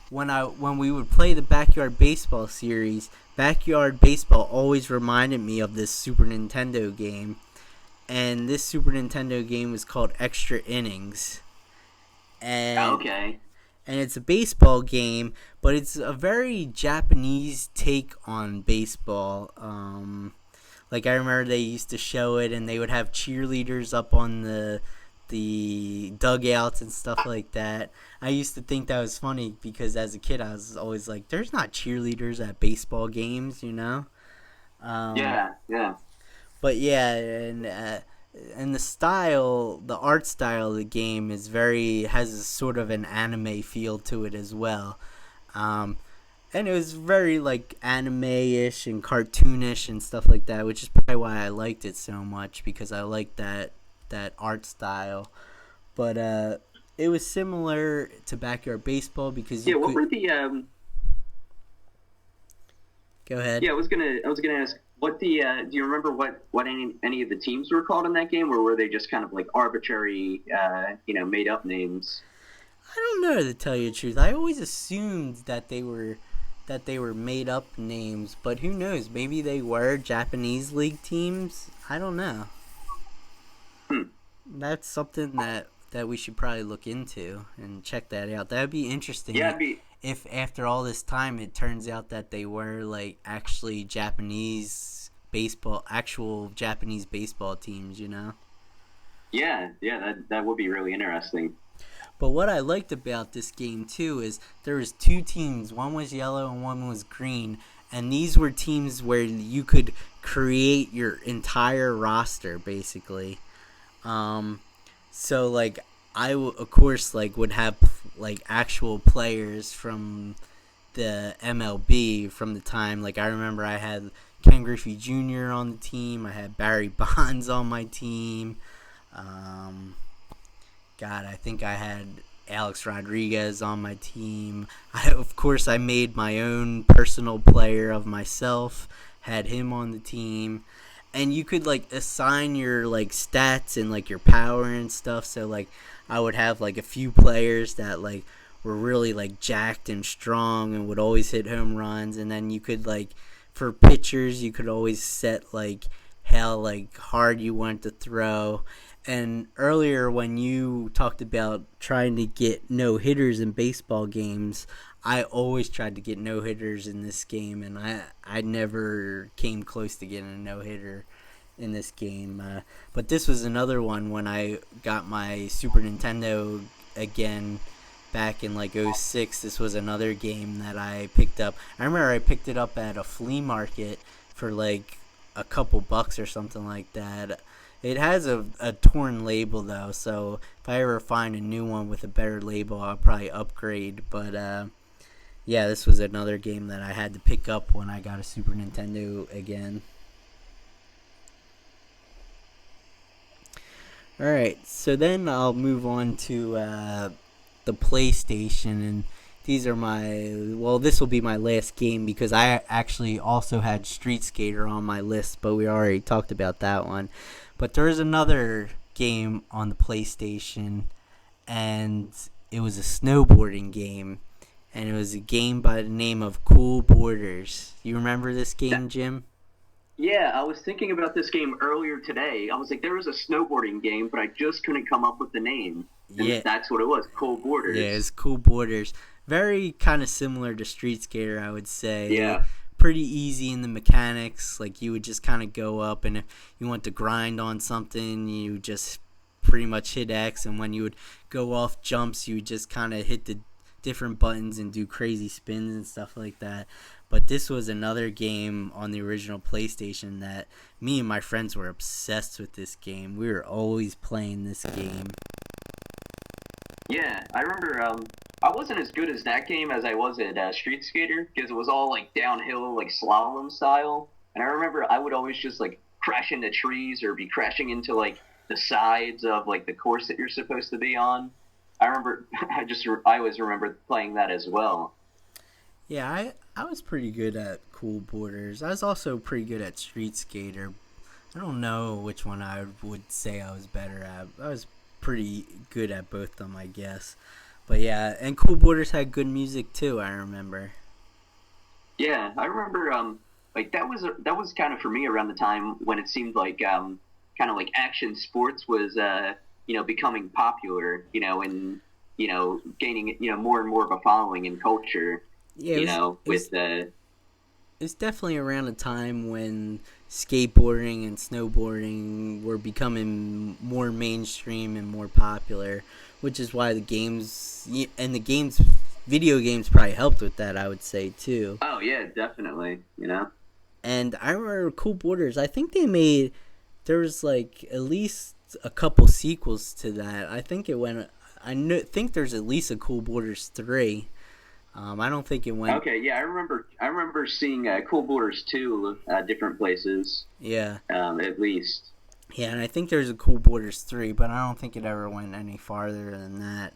Speaker 1: when we would play the Backyard Baseball series, Backyard Baseball always reminded me of this Super Nintendo game, and this Super Nintendo game was called Extra Innings, and
Speaker 2: Okay.
Speaker 1: it's a baseball game, but it's a very Japanese take on baseball. Like I remember they used to show it, and they would have cheerleaders up on the dugouts and stuff like that. I used to think that was funny because as a kid I was always like, "There's not cheerleaders at baseball games," you know.
Speaker 2: Yeah, yeah.
Speaker 1: But yeah, and the art style of the game has a sort of an anime feel to it as well. Um, and it was very like anime-ish and cartoonish and stuff like that, which is probably why I liked it so much because I liked that art style. But it was similar to Backyard Baseball because
Speaker 2: Yeah, what were the
Speaker 1: Go ahead.
Speaker 2: Yeah, I was gonna ask what the do you remember what any of the teams were called in that game, or were they just kind of like arbitrary made up names?
Speaker 1: I don't know, to tell you the truth. I always assumed that they were made up names, but who knows? Maybe they were Japanese league teams. I don't know.
Speaker 2: Hmm.
Speaker 1: That's something that we should probably look into and check that out. That would be interesting.
Speaker 2: Yeah, it'd be
Speaker 1: If after all this time it turns out that they were like actually actual Japanese baseball teams, you know?
Speaker 2: yeah, that would be really interesting.
Speaker 1: But what I liked about this game too is there was two teams. One was yellow and one was green, and these were teams where you could create your entire roster basically. So like of course like would have like actual players from the MLB from the time. Like I remember I had Ken Griffey Jr. on the team. I had Barry Bonds on my team. God, I think I had Alex Rodriguez on my team. Of course, I made my own personal player of myself. Had him on the team, and you could like assign your like stats and like your power and stuff. So like, I would have like a few players that like were really like jacked and strong and would always hit home runs, and then you could like for pitchers you could always set like how like hard you want to throw. And earlier when you talked about trying to get no hitters in baseball games, I always tried to get no hitters in this game, and I never came close to getting a no hitter in this game. But this was another one when I got my Super Nintendo again back in like '06. This was another game that I picked up. I remember I picked it up at a flea market for like a couple bucks or something like that. It has a torn label though, so if I ever find a new one with a better label, I'll probably upgrade. But yeah, this was another game that I had to pick up when I got a Super Nintendo again. Alright, so then I'll move on to the PlayStation, and these are this will be my last game because I actually also had Street Skater on my list, but we already talked about that one. But there is another game on the PlayStation, and it was a snowboarding game, and it was a game by the name of Cool Borders. You remember this game, Jim?
Speaker 2: Yeah, I was thinking about this game earlier today. I was like, there was a snowboarding game, but I just couldn't come up with the name. And
Speaker 1: Yeah,
Speaker 2: that's what it was, Cool Borders.
Speaker 1: yeah, it's Cool Borders. Very kind of similar to Street Skater, I would say.
Speaker 2: Yeah.
Speaker 1: Pretty easy in the mechanics. Like you would just kind of go up, and if you want to grind on something, you just pretty much hit X, and when you would go off jumps, you would just kind of hit the different buttons and do crazy spins and stuff like that. But this was another game on the original PlayStation that me and my friends were obsessed with this game. We were always playing this game.
Speaker 2: Yeah, I remember I wasn't as good as that game as I was at Street Skater because it was all like downhill, like slalom style. And I remember I would always just like crash into trees or be crashing into like the sides of like the course that you're supposed to be on. I remember I always remember playing that as well.
Speaker 1: Yeah, I was pretty good at Cool Borders. I was also pretty good at Street Skater. I don't know which one I would say I was better at. I was pretty good at both of them, I guess. But yeah, and Cool Borders had good music too, I remember.
Speaker 2: Yeah, I remember like that was kind of for me around the time when it seemed like kind of like action sports was becoming popular, and gaining more and more of a following in culture.
Speaker 1: Yeah,
Speaker 2: With the
Speaker 1: it's definitely around a time when skateboarding and snowboarding were becoming more mainstream and more popular, which is why video games probably helped with that, I would say too.
Speaker 2: Oh yeah, definitely.
Speaker 1: And I remember Cool Borders. I think there was like at least a couple sequels to that. I think it went. Think there's at least a Cool Borders 3. I don't think it went.
Speaker 2: Okay, yeah, I remember seeing Cool Borders 2 at different places.
Speaker 1: Yeah.
Speaker 2: At least.
Speaker 1: Yeah, and I think there's a Cool Borders 3, but I don't think it ever went any farther than that.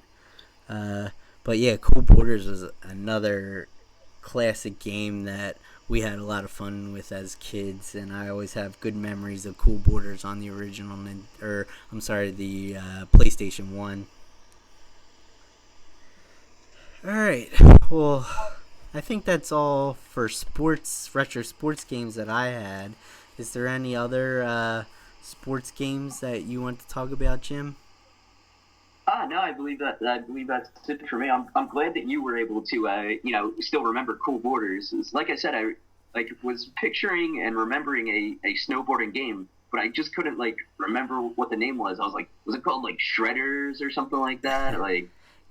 Speaker 1: But yeah, Cool Borders was another classic game that we had a lot of fun with as kids, and I always have good memories of Cool Borders on the original, the PlayStation 1. Alright, well, I think that's all for retro sports games that I had. Is there any other sports games that you want to talk about, Jim?
Speaker 2: No, I believe that's it for me. I'm glad that you were able to still remember Cool Borders. Like I said, I was picturing and remembering a snowboarding game, but I just couldn't remember what the name was. I was like, was it called Shredders or something like that?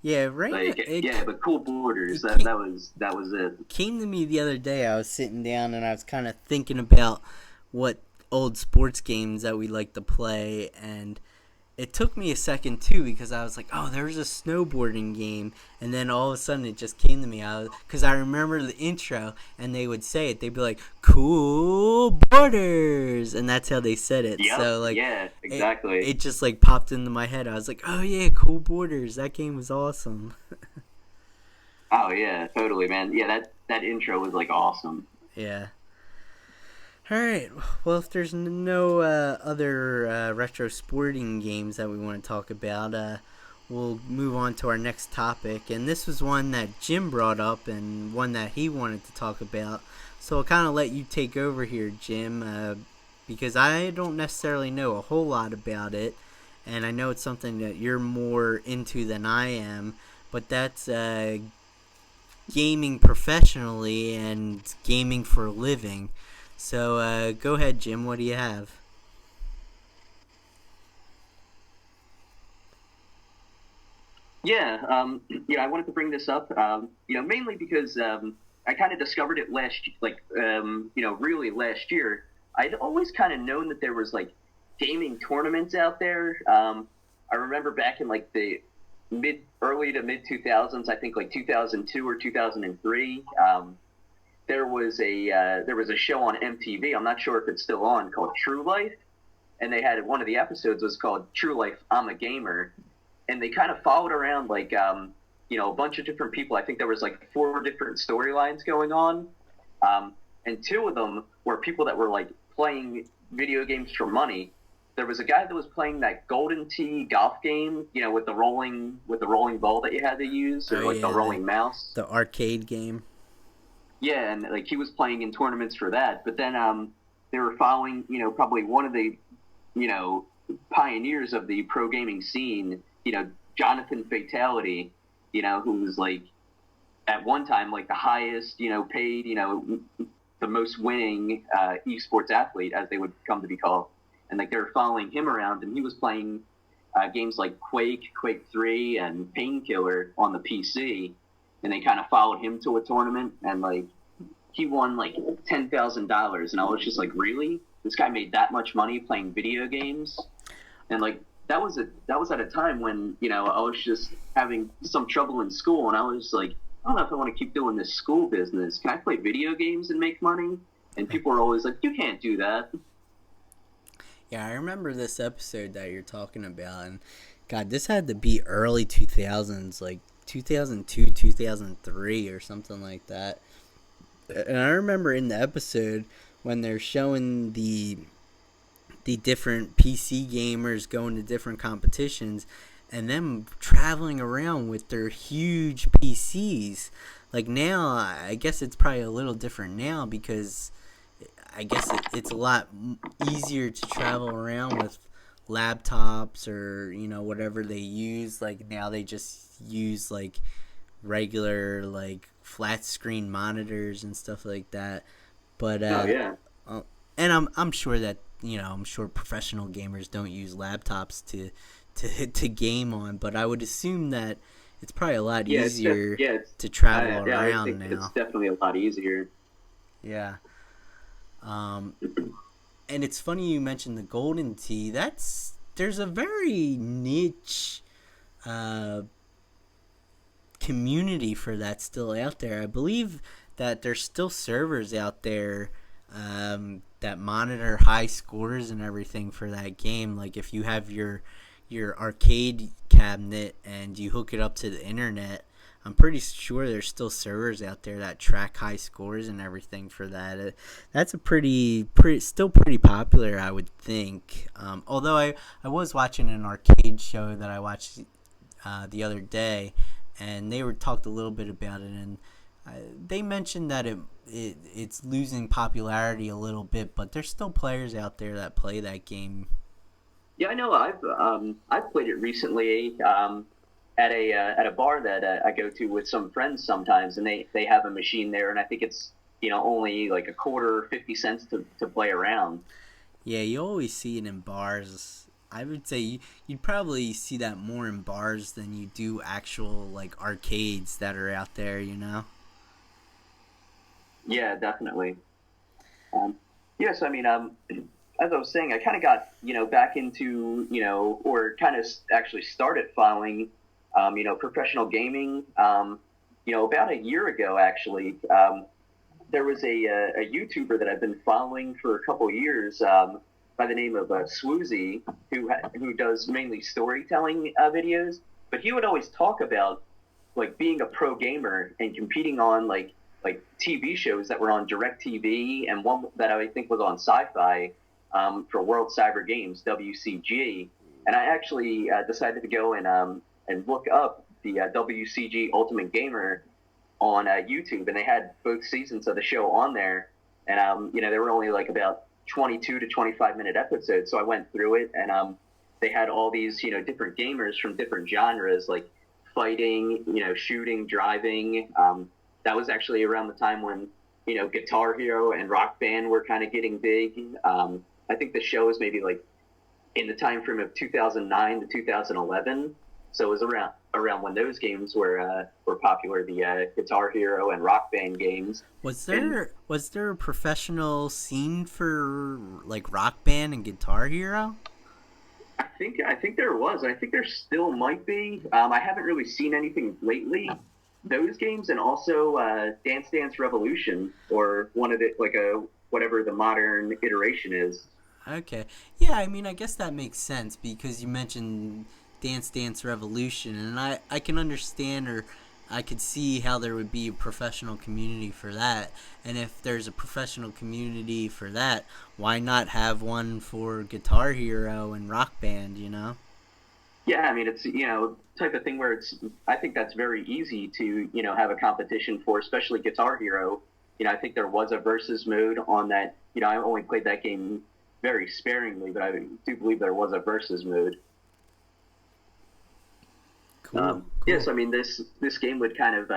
Speaker 1: Yeah, right.
Speaker 2: Like, yeah, but Cool Borders,
Speaker 1: It
Speaker 2: that was it.
Speaker 1: came to me the other day. I was sitting down and I was kind of thinking about what old sports games that we like to play, and it took me a second too because I was like, "Oh, there's a snowboarding game," and then all of a sudden it just came to me. Because I remember the intro, and they would say it. They'd be like, "Cool Borders," and that's how they said it.
Speaker 2: Yep.
Speaker 1: So like,
Speaker 2: Yeah.
Speaker 1: it
Speaker 2: Exactly.
Speaker 1: it just like popped into my head. I was like, "Oh yeah, Cool Borders. That game was awesome."
Speaker 2: Oh yeah, totally, man. Yeah, that intro was like awesome.
Speaker 1: Yeah. All right. Well, if there's no other retro sporting games that we want to talk about, we'll move on to our next topic. And this was one that Jim brought up and one that he wanted to talk about. So I'll kind of let you take over here, Jim, because I don't necessarily know a whole lot about it. And I know it's something that you're more into than I am. But that's gaming professionally and gaming for a living. So go ahead, Jim. What do you have?
Speaker 2: Yeah, I wanted to bring this up, mainly because I kind of discovered it really last year. I'd always kind of known that there was like gaming tournaments out there. I remember back in like the early to mid 2000s, I think like 2002 or 2003. There was a show on MTV. I'm not sure if it's still on, called True Life, and they had one of the episodes was called True Life, I'm a Gamer, and they kind of followed around like a bunch of different people. I think there was like four different storylines going on, and two of them were people that were like playing video games for money. There was a guy that was playing that Golden Tee golf game, with the rolling ball that you had to use, or
Speaker 1: Oh
Speaker 2: like the
Speaker 1: yeah,
Speaker 2: rolling mouse.
Speaker 1: the arcade game.
Speaker 2: Yeah, and like he was playing in tournaments for that. But then they were following, probably one of the, you know, pioneers of the pro gaming scene, Jonathan Fatality, who was like at one time like the highest, paid, the most winning esports athlete, as they would come to be called. And like they were following him around, and he was playing games like Quake, Quake 3, and Painkiller on the PC, and they kind of followed him to a tournament, and like he won like $10,000, and I was just like, really? This guy made that much money playing video games? And like that was at a time when I was just having some trouble in school, and I was like, I don't know if I want to keep doing this school business. Can I play video games and make money? And people were always like, you can't do that.
Speaker 1: Yeah, I remember this episode that you're talking about, and God, this had to be early 2000s, like 2002, 2003, or something like that. And I remember in the episode when they're showing the different PC gamers going to different competitions and them traveling around with their huge PCs. Like now, I guess it's probably a little different now because I guess it's a lot easier to travel around with laptops or whatever they use. Like now they just use like regular like flat screen monitors and stuff like that. But
Speaker 2: Oh yeah.
Speaker 1: and I'm sure that I'm sure professional gamers don't use laptops to game on, but I would assume that it's probably a lot
Speaker 2: Yeah,
Speaker 1: easier to
Speaker 2: I,
Speaker 1: travel
Speaker 2: yeah, I
Speaker 1: around
Speaker 2: think it's
Speaker 1: now.
Speaker 2: definitely a lot easier.
Speaker 1: Yeah. Um, and it's funny you mentioned the Golden Tee. There's a very niche uh, community for that still out there. I believe that there's still servers out there that monitor high scores and everything for that game. Like if you have your arcade cabinet and you hook it up to the internet, I'm pretty sure there's still servers out there that track high scores and everything for that. That's a still pretty popular, I would think. Although I was watching an arcade show that I watched the other day, and they talked a little bit about it, and they mentioned that it's losing popularity a little bit, but there's still players out there that play that game.
Speaker 2: Yeah, I know. I've played it recently at a bar that I go to with some friends sometimes, and they have a machine there, and I think it's only like a quarter, 50 cents to play around.
Speaker 1: Yeah, you always see it in bars. I would say you'd probably see that more in bars than you do actual like arcades that are out there. You know.
Speaker 2: Yeah, definitely. Yes, I mean, as I was saying, I kind of got, back into, or kind of actually started following, professional gaming, about a year ago, actually. There was a YouTuber that I've been following for a couple years, by the name of Swoozy, who does mainly storytelling videos. But he would always talk about like being a pro gamer and competing on like TV shows that were on DirecTV and one that I think was on Sci-Fi, for World Cyber Games (WCG). And I actually decided to go and look up the WCG Ultimate Gamer on YouTube, and they had both seasons of the show on there. And they were only like about 22 to 25-minute episodes, so I went through it, and they had all these different gamers from different genres, like fighting, shooting, driving. That was actually around the time when Guitar Hero and Rock Band were kind of getting big. I think the show was maybe like in the time frame of 2009 to 2011, so it was around when those games were popular, the Guitar Hero and Rock Band games.
Speaker 1: Was there a professional scene for like Rock Band and Guitar Hero?
Speaker 2: I think there was, and I think there still might be. I haven't really seen anything lately. Those games, and also Dance Dance Revolution, or one of the whatever the modern iteration is.
Speaker 1: Okay. Yeah, I mean, I guess that makes sense because you mentioned Dance Dance Revolution, and I can understand, or I could see how there would be a professional community for that. And if there's a professional community for that, why not have one for Guitar Hero and Rock Band, you know?
Speaker 2: Yeah, I mean, it's type of thing where I think that's very easy to have a competition for, especially Guitar Hero. I think there was a versus mode on that. I only played that game very sparingly, but I do believe there was a versus mode.
Speaker 1: Cool.
Speaker 2: Yes, I mean, this game would kind of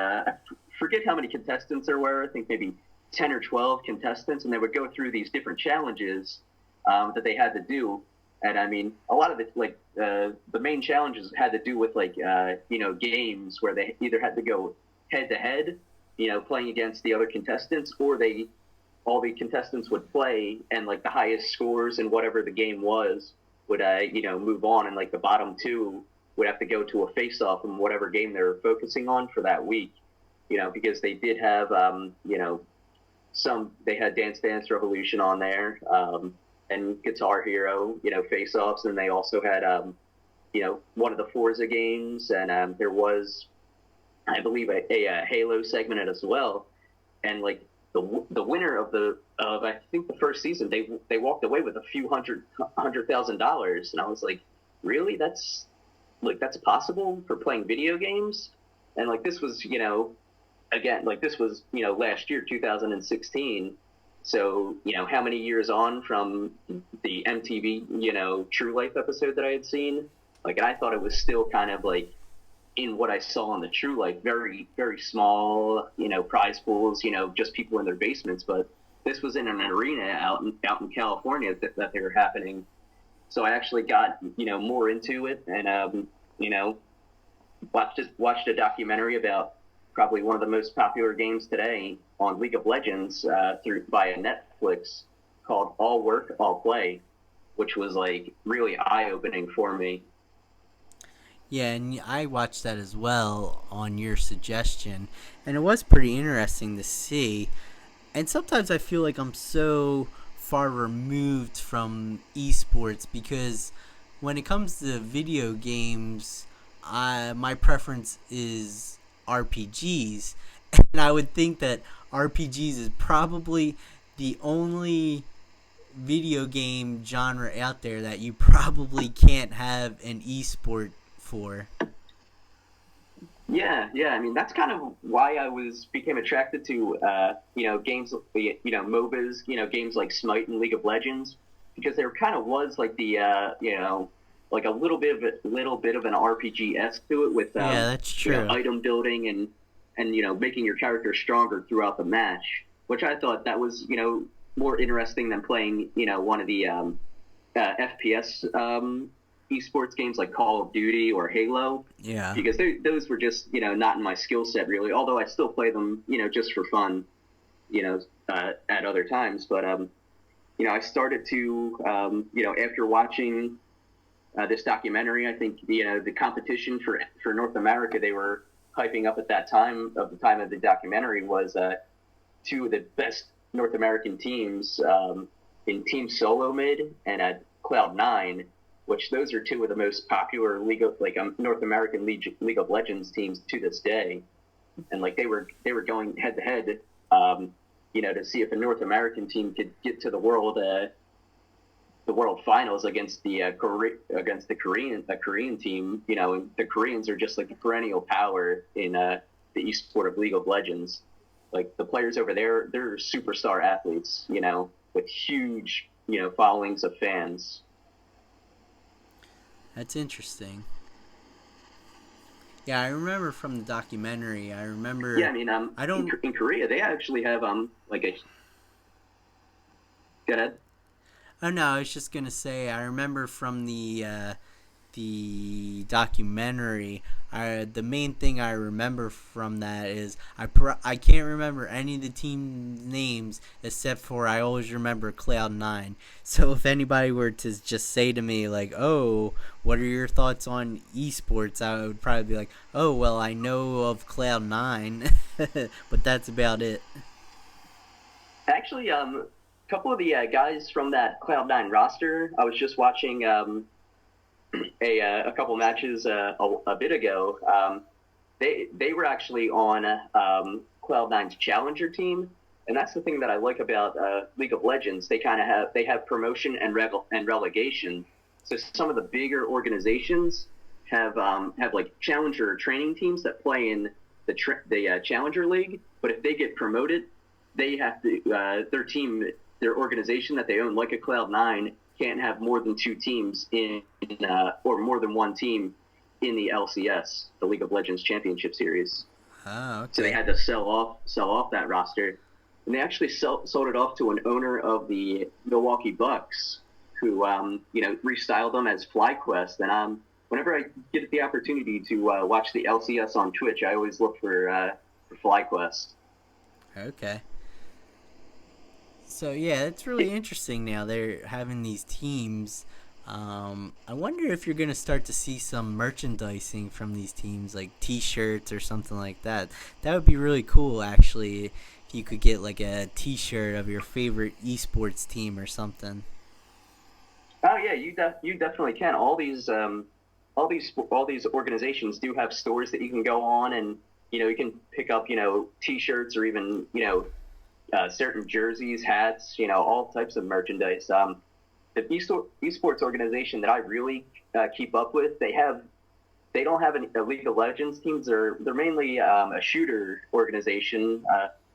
Speaker 2: forget how many contestants there were. I think maybe 10 or 12 contestants, and they would go through these different challenges that they had to do. And I mean, a lot of the main challenges had to do with games where they either had to go head to head, playing against the other contestants, or all the contestants would play, and like the highest scores in whatever the game was would move on, and like the bottom two would have to go to a face-off in whatever game they were focusing on for that week. Because they did have they had Dance Dance Revolution on there. And Guitar Hero, face-offs, and they also had, one of the Forza games, and there was, I believe, a Halo segment as well. And like the winner of I think the first season, they walked away with a few $100,000, and I was like, really? That's possible for playing video games? And like this was, again, like this was last year, 2016. So, how many years on from the MTV, True Life episode that I had seen? Like, I thought it was still kind of like in what I saw on the True Life, very, very small, prize pools, just people in their basements. But this was in an arena out in California that they were happening. So I actually got, more into it, and, watched a documentary about probably one of the most popular games today on League of Legends via Netflix, called All Work, All Play, which was like really eye-opening for me.
Speaker 1: Yeah, and I watched that as well on your suggestion, and it was pretty interesting to see. And sometimes I feel like I'm so far removed from esports because when it comes to video games, my preference is RPGs, and I would think that RPGs is probably the only video game genre out there that you probably can't have an esport for.
Speaker 2: Yeah. I mean, that's kind of why I became attracted to games, MOBAs, games like Smite and League of Legends, because there kind of was like the like a little bit of an RPG-esque to it with
Speaker 1: Yeah, that's true.
Speaker 2: item building and making your character stronger throughout the match, which I thought that was more interesting than playing one of the FPS esports games like Call of Duty or Halo,
Speaker 1: Yeah.
Speaker 2: because those were just not in my skill set really. Although I still play them, just for fun, at other times. But I started to after watching this documentary, I think the competition for North America they were hyping up at that time of the documentary was two of the best North American teams in Team Solo Mid and at Cloud9, which those are two of the most popular North American League of Legends teams to this day, and like they were going head to head, to see if a North American team could get to the world finals against the Korean team. And the Koreans are just like the perennial power in the esport of League of Legends. Like the players over there, they're superstar athletes, with huge, followings of fans.
Speaker 1: That's interesting. Yeah, I remember from the documentary. I remember.
Speaker 2: Yeah, I mean,
Speaker 1: I don't.
Speaker 2: in Korea they actually have like a. Go ahead.
Speaker 1: Oh no, I was just gonna say. I remember from the documentary. The main thing I remember from that is I can't remember any of the team names except for I always remember Cloud9. So if anybody were to just say to me like, "Oh, what are your thoughts on esports?" I would probably be like, "Oh, well, I know of Cloud9, but that's about it."
Speaker 2: Actually, a couple of the guys from that Cloud9 roster, I was just watching a couple matches a bit ago. They were actually on Cloud9's Challenger team, and that's the thing that I like about League of Legends. They kind of have promotion and relegation. So some of the bigger organizations have like Challenger training teams that play in the Challenger League, but if they get promoted, they have to their organization that they own, like a Cloud9, can't have more than two teams or more than one team in the LCS, the League of Legends Championship Series.
Speaker 1: Oh, okay.
Speaker 2: So they had to sell off that roster, and they actually sold it off to an owner of the Milwaukee Bucks, who restyled them as FlyQuest. And whenever I get the opportunity to watch the LCS on Twitch, I always look for FlyQuest.
Speaker 1: Okay. So yeah, it's really interesting now. They're having these teams. I wonder if you're gonna start to see some merchandising from these teams, like T-shirts or something like that. That would be really cool, actually. If you could get like a T-shirt of your favorite esports team or something.
Speaker 2: Oh yeah, you definitely can. All these organizations do have stores that you can go on, and you can pick up T-shirts or even certain jerseys, hats, all types of merchandise. The esports organization that I really keep up with, they don't have a League of Legends teams. They're mainly a shooter organization.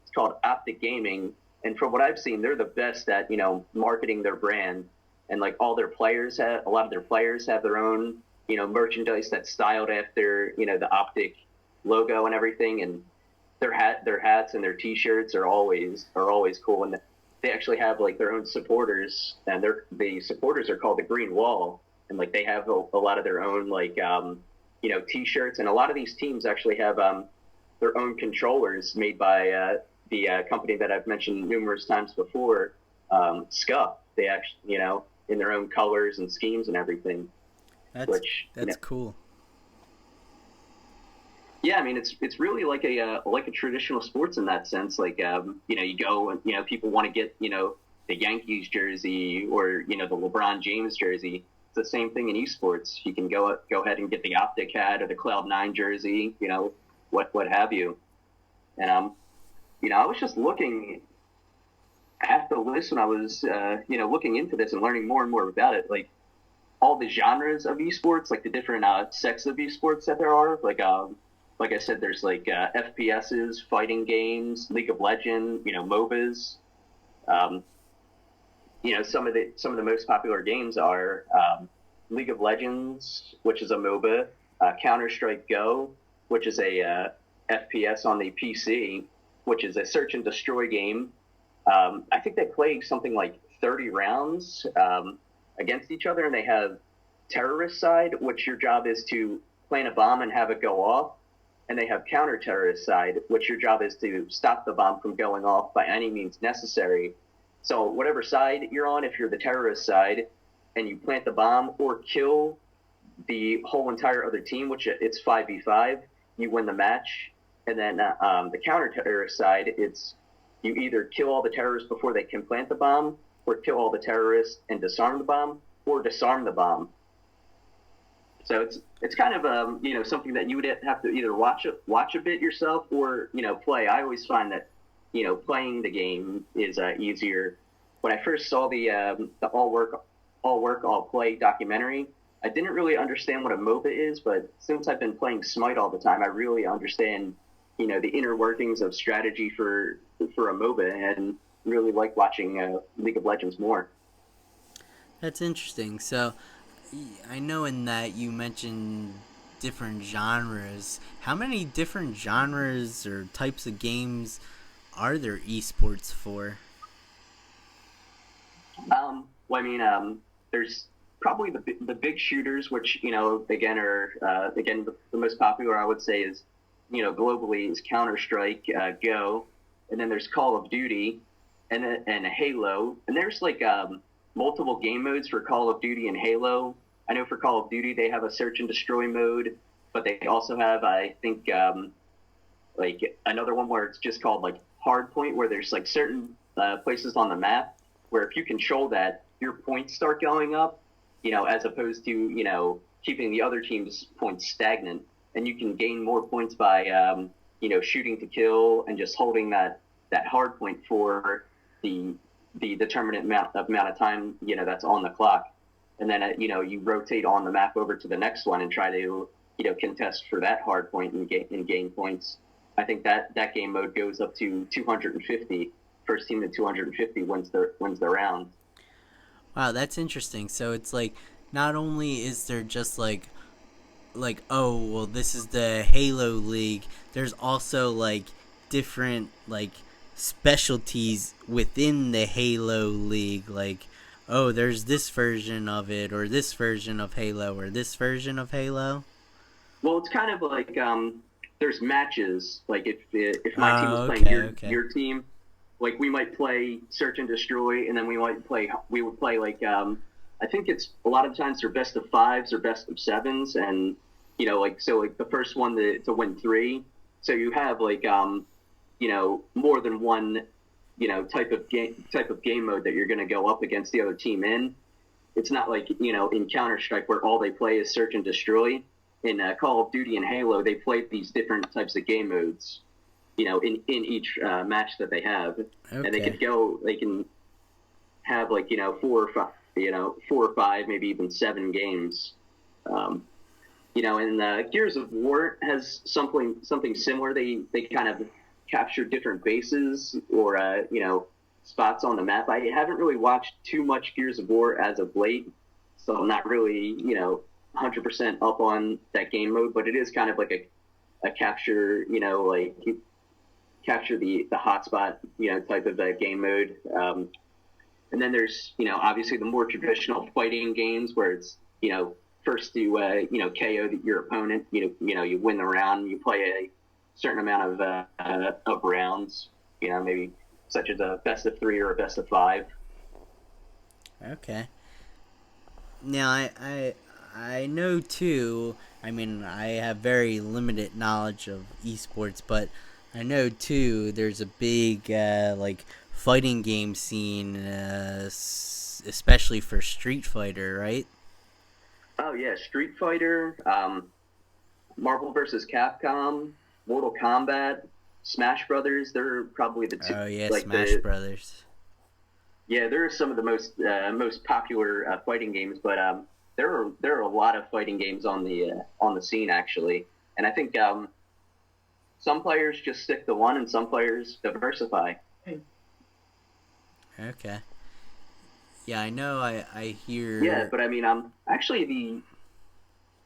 Speaker 2: It's called Optic Gaming, and from what I've seen, they're the best at marketing their brand. And like a lot of their players have their own merchandise that's styled after the Optic logo and everything, and their hats and their T-shirts are always cool. And they actually have like their own supporters, and the supporters are called the Green Wall, and like they have a lot of their own like T-shirts, and a lot of these teams actually have their own controllers made by the company that I've mentioned numerous times before, SCUF. They actually in their own colors and schemes and everything.
Speaker 1: That's cool.
Speaker 2: Yeah, I mean it's really like a traditional sports in that sense. Like you go and people want to get the Yankees jersey or the LeBron James jersey. It's the same thing in esports. You can go ahead and get the Optic hat or the Cloud9 jersey, what have you. And I was just looking at the list when I was looking into this and learning more and more about it. Like all the genres of esports, like the different sects of esports that there are. Like I said, there's like FPSs, fighting games, League of Legends, MOBAs. Some of the most popular games are League of Legends, which is a MOBA, Counter-Strike Go, which is a FPS on the PC, which is a search and destroy game. I think they play something like 30 rounds against each other, and they have terrorist side, which your job is to plant a bomb and have it go off, and they have counter-terrorist side, which your job is to stop the bomb from going off by any means necessary. So whatever side you're on, if you're the terrorist side and you plant the bomb or kill the whole entire other team, which it's 5v5, you win the match. And then the counter-terrorist side, it's you either kill all the terrorists before they can plant the bomb, or kill all the terrorists and disarm the bomb, or disarm the bomb. So it's kind of something that you would have to either watch a bit yourself or play. I always find that playing the game is easier. When I first saw the all work all play documentary, I didn't really understand what a MOBA is, but since I've been playing Smite all the time, I really understand the inner workings of strategy for a MOBA, and really like watching League of Legends more.
Speaker 1: That's interesting. So I know in that you mentioned different genres. How many different genres or types of games are there esports for?
Speaker 2: Well, I mean, there's probably the big shooters, which again are the most popular. I would say is globally is Counter-Strike, Go, and then there's Call of Duty, and Halo, and there's like multiple game modes for Call of Duty and Halo. I know for Call of Duty they have a search and destroy mode, but they also have, I think, like another one where it's just called like Hardpoint, where there's like certain places on the map where if you control that, your points start going up, as opposed to keeping the other team's points stagnant, and you can gain more points by shooting to kill and just holding that hard point for the determinate amount of time that's on the clock, and then you rotate on the map over to the next one and try to contest for that hard point and gain points. I think that game mode goes up to 250. First team to 250 wins the round.
Speaker 1: Wow, that's interesting. So it's like not only is there just like oh well, this is the Halo League. There's also like different like specialties within the Halo League. Like, oh, there's this version of it, or this version of Halo, or this version of Halo.
Speaker 2: Well, it's kind of like there's matches. Like if my team was playing your team, like we might play Search and Destroy, and then we would play like I think it's a lot of times they're best of fives or best of sevens, and like the first one to win 3. So you have like more than one type of game mode that you're going to go up against the other team in. It's not like in Counter-Strike where all they play is Search and Destroy. In Call of Duty and Halo, they play these different types of game modes, in each match that they have, and they can have like 4 or 5, maybe even 7 games. And Gears of War has something similar. They kind of capture different bases or spots on the map. I haven't really watched too much Gears of War as of late, so I'm not really 100% up on that game mode. But it is kind of like a capture capture the hotspot type of game mode. And then there's obviously the more traditional fighting games where it's first to KO your opponent. You win the round. You play a certain amount of rounds. Maybe such as a best of 3 or a best of 5.
Speaker 1: Okay. Now I know too. I mean, I have very limited knowledge of esports, but I know too. There's a big like fighting game scene, especially for Street Fighter, right?
Speaker 2: Oh yeah, Street Fighter, Marvel vs. Capcom, Mortal Kombat, Smash Brothers. They're probably the 2.
Speaker 1: Oh yeah, like Smash Brothers.
Speaker 2: Yeah, they're some of the most popular fighting games, but there are a lot of fighting games on the scene actually, and I think some players just stick to one, and some players diversify.
Speaker 1: Okay. Yeah, I know. I hear.
Speaker 2: Yeah, but I mean, actually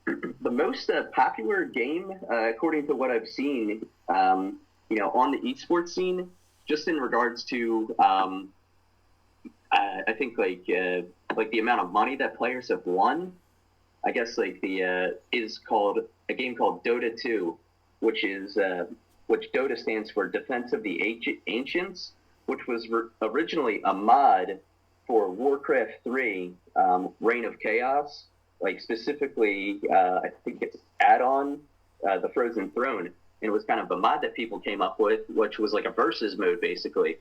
Speaker 2: the most popular game, according to what I've seen, on the esports scene, just in regards to, I think like the amount of money that players have won. I guess like the is called a game called Dota 2, which is which Dota stands for Defense of the Ancients, which was originally a mod for Warcraft 3, Reign of Chaos, like specifically, I think it's add-on, the Frozen Throne, and it was kind of a mod that people came up with, which was like a versus mode basically.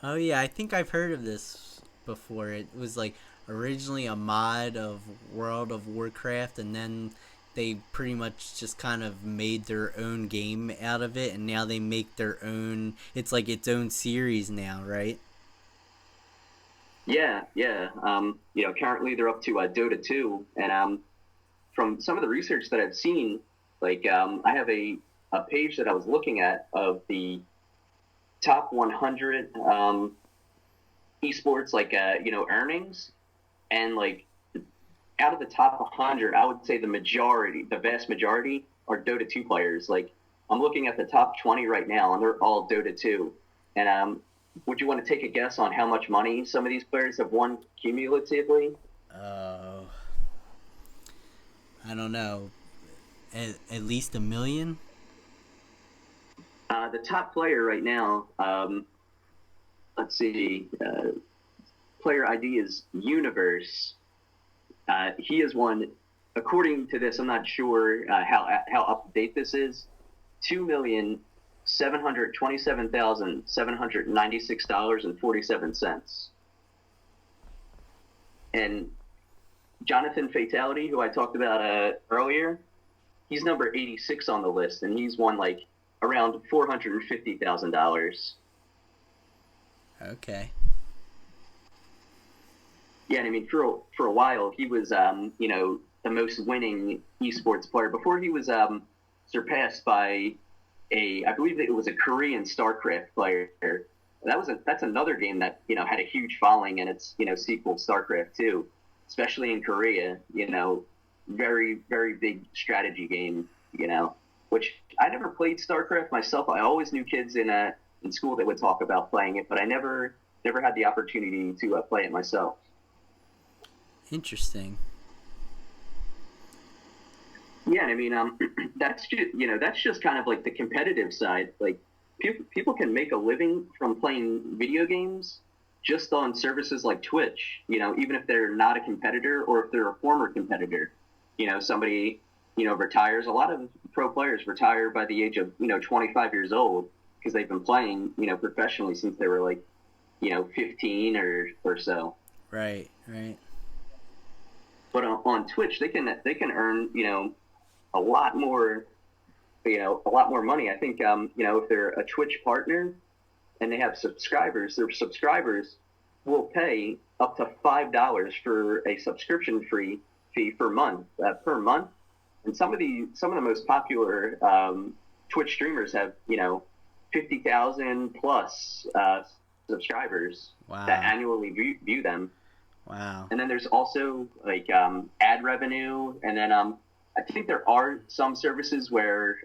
Speaker 1: Oh yeah, I think I've heard of this before. It was like originally a mod of World of Warcraft, and then they pretty much just kind of made their own game out of it, and now they make their own. It's like its own series now, right?
Speaker 2: Yeah, yeah. Currently they're up to Dota 2, and from some of the research that I've seen, like I have a page that I was looking at of the top 100 esports, like earnings, and like out of the top 100, I would say the vast majority are Dota 2 players. Like I'm looking at the top 20 right now, and they're all Dota 2. And would you want to take a guess on how much money some of these players have won cumulatively?
Speaker 1: Oh, I don't know. At least 1 million.
Speaker 2: The top player right now, let's see, player ID is Universe. He has won, according to this, I'm not sure how up to date this is, $2,727,796.47. And Jonathan Fatality, who I talked about earlier, he's number 86 on the list, and he's won like around $450,000.
Speaker 1: Okay.
Speaker 2: Yeah, and I mean, for a while, he was, the most winning esports player before he was surpassed by I believe that it was a Korean StarCraft player. That's another game that had a huge following, and its sequel StarCraft 2, especially in Korea. Very very big strategy game. Which I never played StarCraft myself. I always knew kids in school that would talk about playing it, but I never had the opportunity to play it myself.
Speaker 1: Interesting.
Speaker 2: Yeah, and I mean, that's just kind of like the competitive side. Like, people can make a living from playing video games just on services like Twitch. Even if they're not a competitor or if they're a former competitor. Somebody retires. A lot of pro players retire by the age of 25 years old because they've been playing professionally since they were like 15 or so.
Speaker 1: Right. Right.
Speaker 2: But on Twitch, they can earn a lot more money. I think if they're a Twitch partner and they have subscribers, their subscribers will pay up to $5 for a subscription fee per month. And some of the most popular Twitch streamers have 50,000 plus subscribers.
Speaker 1: Wow.
Speaker 2: That annually view them.
Speaker 1: Wow.
Speaker 2: And then there's also like ad revenue, and then I think there are some services where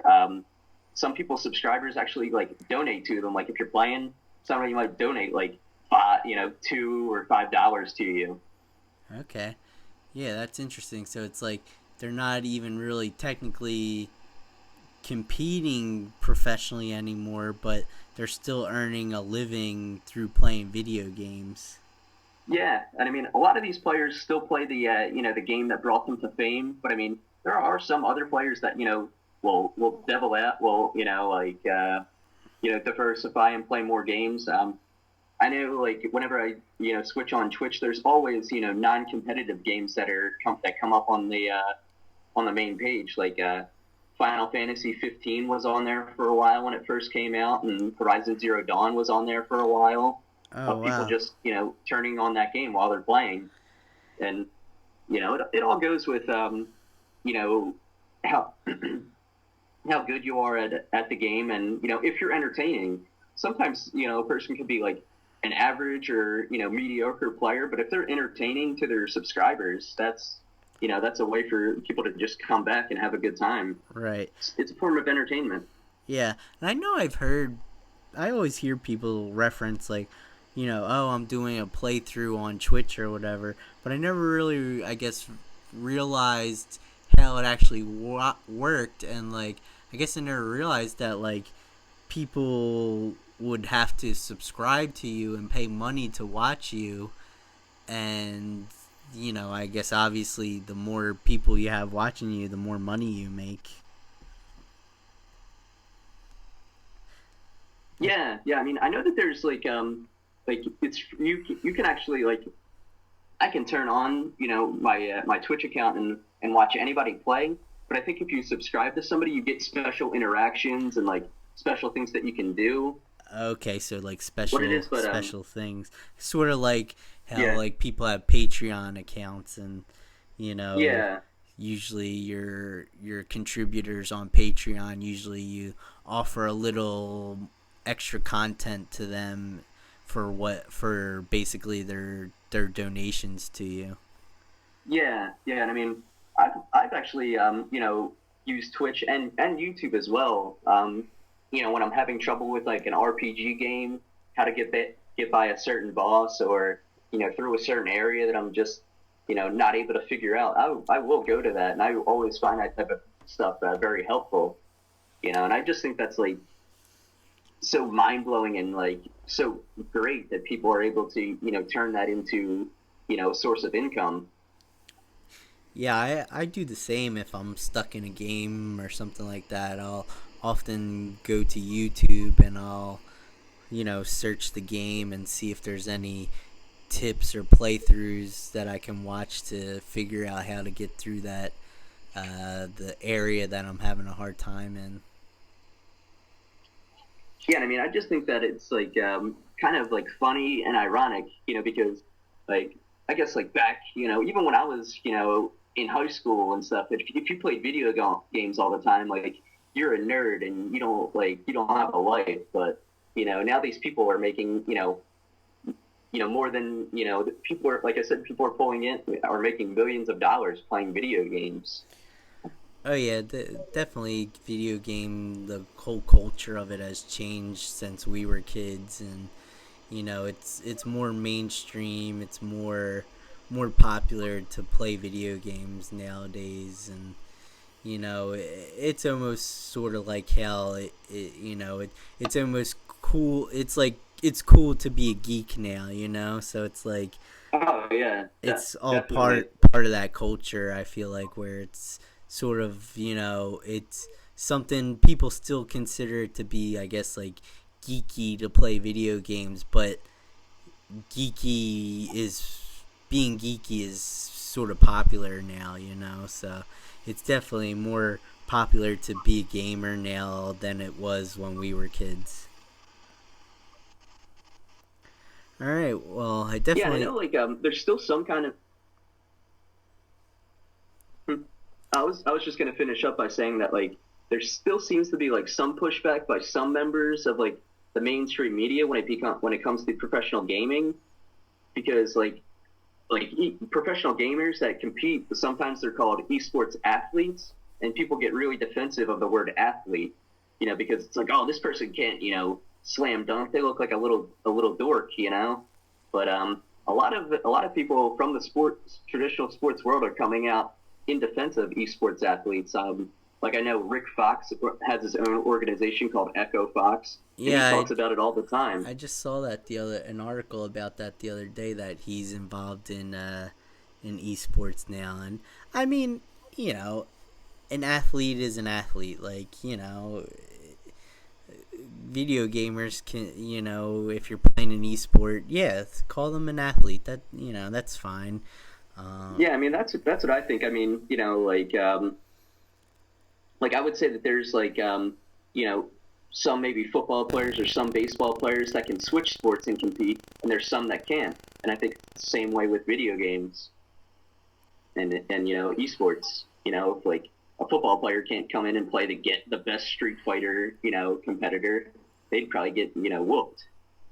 Speaker 2: some people's subscribers actually like donate to them. Like if you're playing, somebody might donate like $2 or $5 to you.
Speaker 1: Okay. Yeah, that's interesting. So it's like they're not even really technically competing professionally anymore, but they're still earning a living through playing video games.
Speaker 2: Yeah, and I mean, a lot of these players still play the the game that brought them to fame. But I mean, there are some other players that will devil out, diversify and play more games. I know, like whenever I switch on Twitch, there's always non-competitive games that come up on the main page. Like Final Fantasy 15 was on there for a while when it first came out, and Horizon Zero Dawn was on there for a while.
Speaker 1: Oh,
Speaker 2: Of people
Speaker 1: wow.
Speaker 2: just turning on that game while they're playing, and it all goes with how how good you are at the game, and if you're entertaining. Sometimes a person could be like an average or mediocre player, but if they're entertaining to their subscribers, that's a way for people to just come back and have a good time.
Speaker 1: Right.
Speaker 2: It's a form of entertainment.
Speaker 1: Yeah. And I know I always hear people reference like, oh, I'm doing a playthrough on Twitch or whatever, but I never really, I guess, realized how it actually worked, and like I guess I never realized that like people would have to subscribe to you and pay money to watch you, and I guess obviously the more people you have watching you, the more money you make.
Speaker 2: Yeah, yeah. I mean, I know that there's like it's you can actually like I can turn on my Twitch account and watch anybody play. But I think if you subscribe to somebody, you get special interactions and like special things that you can do.
Speaker 1: Okay, so like
Speaker 2: What it
Speaker 1: special
Speaker 2: is, but
Speaker 1: special things, sort of like how
Speaker 2: yeah,
Speaker 1: like people have Patreon accounts, and you know
Speaker 2: yeah,
Speaker 1: usually your contributors on Patreon, usually you offer a little extra content to them for basically their donations to you.
Speaker 2: yeah, yeah. And I mean, I've actually used Twitch and YouTube as well. When I'm having trouble with like an RPG game, how to get by a certain boss, or through a certain area that I'm just not able to figure out, I will go to that, and I always find that type of stuff very helpful. And I just think that's like so mind blowing and like so great that people are able to turn that into a source of income.
Speaker 1: Yeah, I do the same if I'm stuck in a game or something like that. I'll often go to YouTube and I'll search the game and see if there's any tips or playthroughs that I can watch to figure out how to get through that the area that I'm having a hard time in.
Speaker 2: Yeah, and I mean, I just think that it's like kind of like funny and ironic, because like I guess like back, even when I was, in high school and stuff, if you played games all the time, like you're a nerd and you don't have a life. But now these people are making, more than people are like I said, people are pulling in are making millions of dollars playing video games.
Speaker 1: Oh yeah, definitely video game. The whole culture of it has changed since we were kids, and it's more mainstream. It's more popular to play video games nowadays, and it's almost sort of like how it's almost cool. It's like it's cool to be a geek now, so it's like
Speaker 2: Oh yeah,
Speaker 1: it's all
Speaker 2: definitely.
Speaker 1: part of that culture. I feel like where it's sort of it's something people still consider it to be, I guess, like geeky to play video games, but geeky is being geeky is sort of popular now, so it's definitely more popular to be a gamer now than it was when we were kids. All right, well, I
Speaker 2: Yeah, and I
Speaker 1: definitely.
Speaker 2: know like there's still some kind of. Hmm. I was just gonna finish up by saying that like there still seems to be like some pushback by some members of like the mainstream media when it comes to professional gaming, because professional gamers that compete, sometimes they're called esports athletes, and people get really defensive of the word athlete, because it's like, oh, this person can't slam dunk, they look like a little dork, but a lot of people from the traditional sports world are coming out in defense of esports athletes. Like I know Rick Fox has his own organization called Echo Fox, and he
Speaker 1: Yeah,
Speaker 2: talks about it all the time.
Speaker 1: I just saw that an article about that the other day, that he's involved in esports now, and I mean, you know, an athlete is an athlete. Like, video gamers can, if you're playing an esport, yeah, call them an athlete. That that's fine. Uh,
Speaker 2: Yeah, I mean that's what I think. I mean, like I would say that there's you know, some maybe football players or some baseball players that can switch sports and compete, and there's some that can't. And I think it's the same way with video games and esports. Like a football player can't come in and play to get the best Street Fighter competitor. They'd probably get whooped.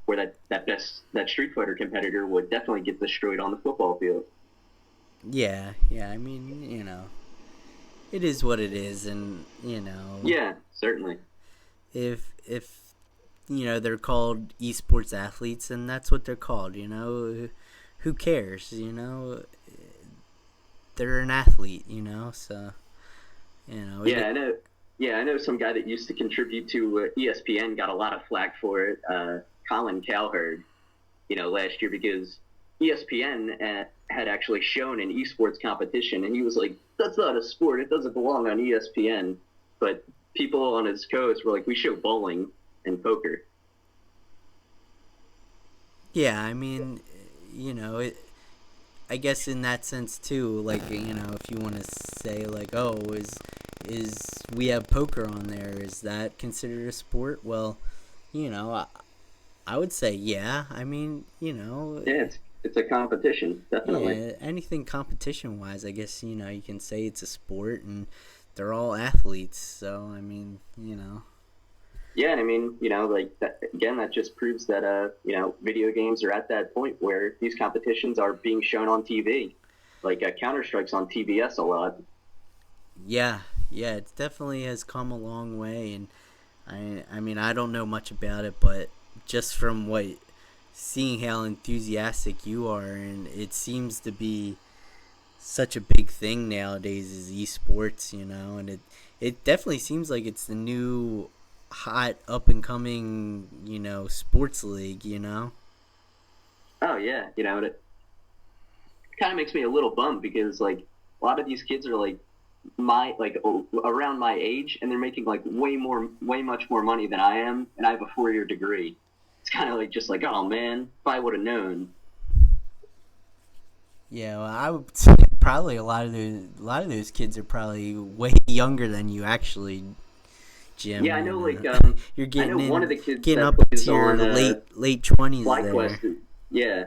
Speaker 2: Where that Street Fighter competitor would definitely get destroyed on the football field.
Speaker 1: yeah, yeah. I mean, it is what it is, and
Speaker 2: Yeah, certainly.
Speaker 1: if they're called esports athletes, and that's what they're called. Who cares? they're an athlete, so
Speaker 2: Yeah, I know. Yeah, I know some guy that used to contribute to ESPN got a lot of flack for it. Colin Cowherd, last year because ESPN had actually shown an esports competition, and he was like, "That's not a sport. It doesn't belong on ESPN." But people on his co-host were like, "We show bowling and poker."
Speaker 1: yeah, I mean, I guess in that sense too, like if you want to say like, oh, is we have poker on there? Is that considered a sport? Well, I would say yeah. I mean,
Speaker 2: Yeah, it's a competition, definitely.
Speaker 1: yeah, anything competition wise, I guess you can say it's a sport, and they're all athletes. So I mean,
Speaker 2: Yeah, and I mean, like that, again, that just proves that video games are at that point where these competitions are being shown on TV, like Counter Strike's on TBS a lot.
Speaker 1: yeah, yeah, it definitely has come a long way, and I mean, I don't know much about it, but just from what seeing how enthusiastic you are, and it seems to be such a big thing nowadays is esports, and it definitely seems like it's the new hot up and coming, sports league.
Speaker 2: Oh yeah, it kind of makes me a little bummed because like a lot of these kids are like around my age, and they're making like way much more money than I am, and I have a 4-year degree. It's kind of like just like, oh man, if I would have known.
Speaker 1: Yeah, well, I would say probably a lot of those kids are probably way younger than you actually, Jim.
Speaker 2: Yeah, I know. Like,
Speaker 1: You're
Speaker 2: I know one of the kids
Speaker 1: getting
Speaker 2: that
Speaker 1: up
Speaker 2: plays
Speaker 1: into your
Speaker 2: on
Speaker 1: late 20s there.
Speaker 2: FlyQuest. Yeah,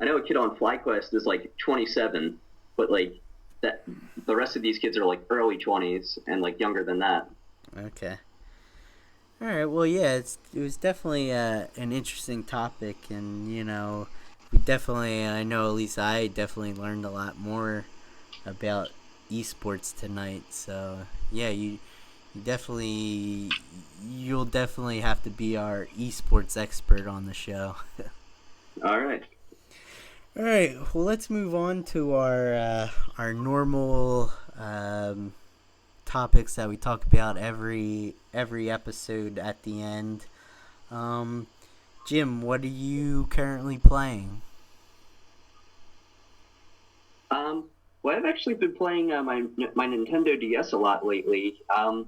Speaker 2: I know a kid on FlyQuest is like 27, but like that, the rest of these kids are like early 20s and like younger than that.
Speaker 1: Okay. All right. Well, yeah, it was definitely an interesting topic, and we definitely, I know at least I definitely learned a lot more about esports tonight. So yeah, you'll definitely have to be our esports expert on the show.
Speaker 2: All right.
Speaker 1: All right. Well, let's move on to our normal topics that we talk about every episode at the end. Um, Jim, what are you currently playing?
Speaker 2: Well, I've actually been playing my Nintendo DS a lot lately. I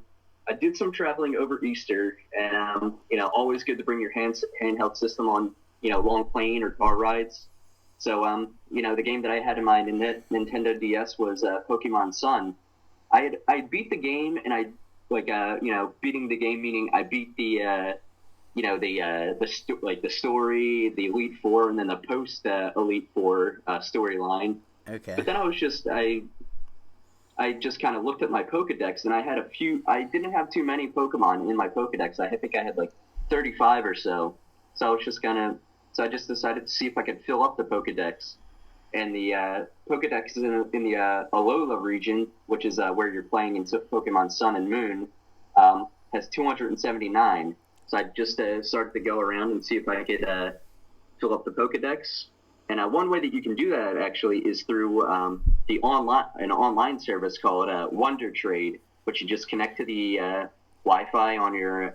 Speaker 2: did some traveling over Easter, and always good to bring your handheld system on long plane or car rides. So the game that I had in my Nintendo DS was Pokemon Sun. I beat the game, and I like beating the game meaning I beat the the story, the Elite Four, and then the post Elite Four storyline.
Speaker 1: Okay.
Speaker 2: But then I just kind of looked at my Pokedex, and I didn't have too many Pokemon in my Pokedex. I think I had like 35 or so. So I just decided to see if I could fill up the Pokedex. And the Pokedex is in the Alola region, which is where you're playing in Pokemon Sun and Moon, has 279. So I just started to go around and see if I could fill up the Pokedex. And one way that you can do that actually is through an online service called Wonder Trade, which you just connect to the Wi-Fi on your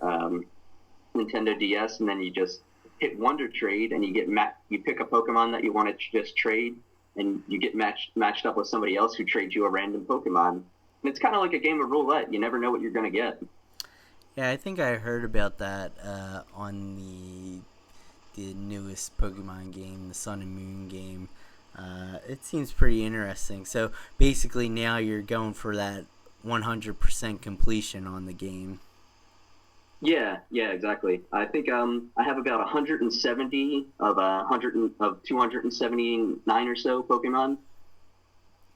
Speaker 2: Nintendo DS, and then you just hit Wonder Trade, and you pick a Pokemon that you want to just trade, and you get matched up with somebody else who trades you a random Pokemon. And it's kind of like a game of roulette. You never know what you're going to get.
Speaker 1: Yeah, I think I heard about that on the newest Pokemon game, the Sun and Moon game. It seems pretty interesting. So basically now you're going for that 100% completion on the game.
Speaker 2: Yeah, exactly. I think I have about 170 of 279 or so Pokemon.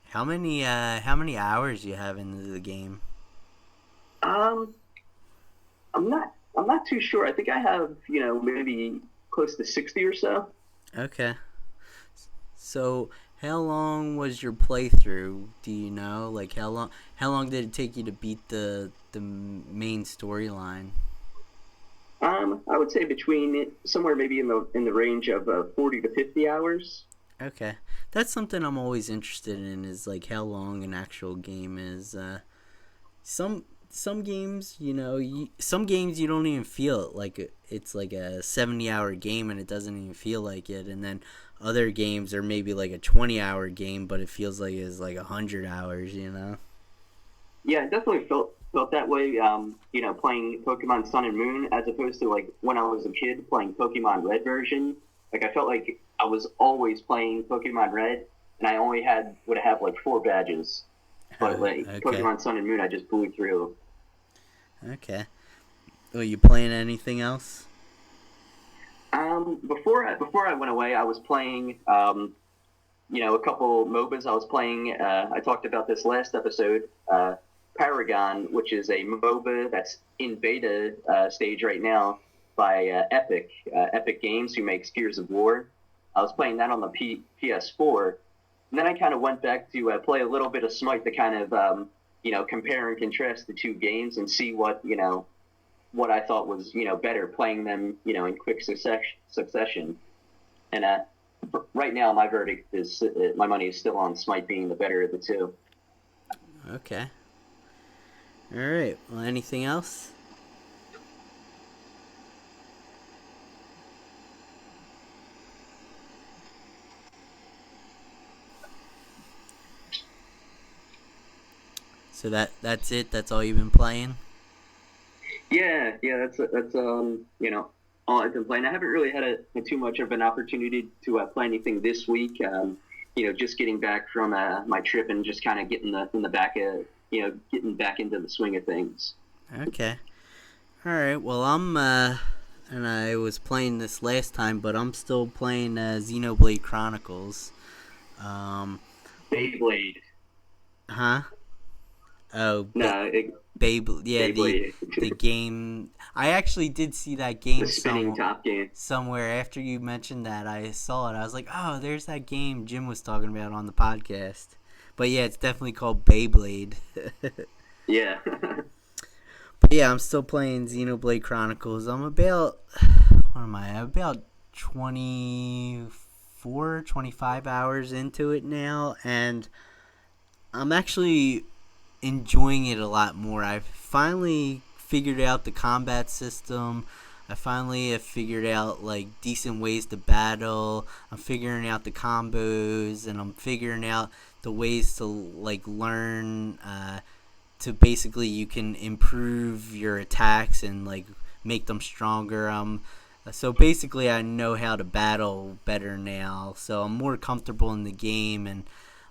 Speaker 1: How many hours do you have into the game?
Speaker 2: Um, I'm not too sure. I think I have maybe close to 60 or so.
Speaker 1: Okay. So how long was your playthrough? Do you know? Like how long did it take you to beat the main storyline?
Speaker 2: I would say between somewhere maybe in the range of 40 to 50 hours.
Speaker 1: Okay, that's something I'm always interested in. Is like how long an actual game is. Some games, some games you don't even feel it. Like it's like a 70-hour game and it doesn't even feel like it. And then other games are maybe like a 20-hour game, but it feels like it's like 100 hours.
Speaker 2: Yeah, it definitely felt that way. Playing Pokemon Sun and Moon as opposed to like when I was a kid playing Pokemon Red version. Like I felt like I was always playing Pokemon Red, and I only would have like 4 badges. But like
Speaker 1: Okay.
Speaker 2: Pokemon Sun and Moon, I just blew through.
Speaker 1: Okay. Are you playing anything else?
Speaker 2: Before I went away, I was playing a couple MOBAs. I was playing. I talked about this last episode. Paragon, which is a MOBA that's in beta stage right now by Epic Games, who makes Gears of War. I was playing that on the PS4, and then I kind of went back to play a little bit of Smite to kind of compare and contrast the two games and see what I thought was better playing them in quick succession. And right now, my verdict is my money is still on Smite being the better of the two.
Speaker 1: Okay. All right. Well, anything else? So that's it. That's all you've been playing.
Speaker 2: Yeah, that's all I've been playing. I haven't really had too much of an opportunity to play anything this week. Just getting back from my trip and just kind of getting getting back into the swing of things.
Speaker 1: Okay. All right. Well, and I was playing this last time, but I'm still playing Xenoblade Chronicles. Um,
Speaker 2: Beyblade.
Speaker 1: huh? Oh,
Speaker 2: No,
Speaker 1: Yeah,
Speaker 2: Beyblade.
Speaker 1: the game. I actually did see that
Speaker 2: The
Speaker 1: game
Speaker 2: spinning top game.
Speaker 1: somewhere after you mentioned that. I saw it. I was like, oh, there's that game Jim was talking about on the podcast. But yeah, it's definitely called Beyblade.
Speaker 2: Yeah.
Speaker 1: But yeah, I'm still playing Xenoblade Chronicles. I'm about, what am I? About 24, 25 hours into it now, and I'm actually enjoying it a lot more. I've finally figured out the combat system. I finally have figured out like decent ways to battle. I'm figuring out the combos, and I'm figuring out the ways to like learn to basically you can improve your attacks and like make them stronger. So basically I know how to battle better now. So I'm more comfortable in the game, and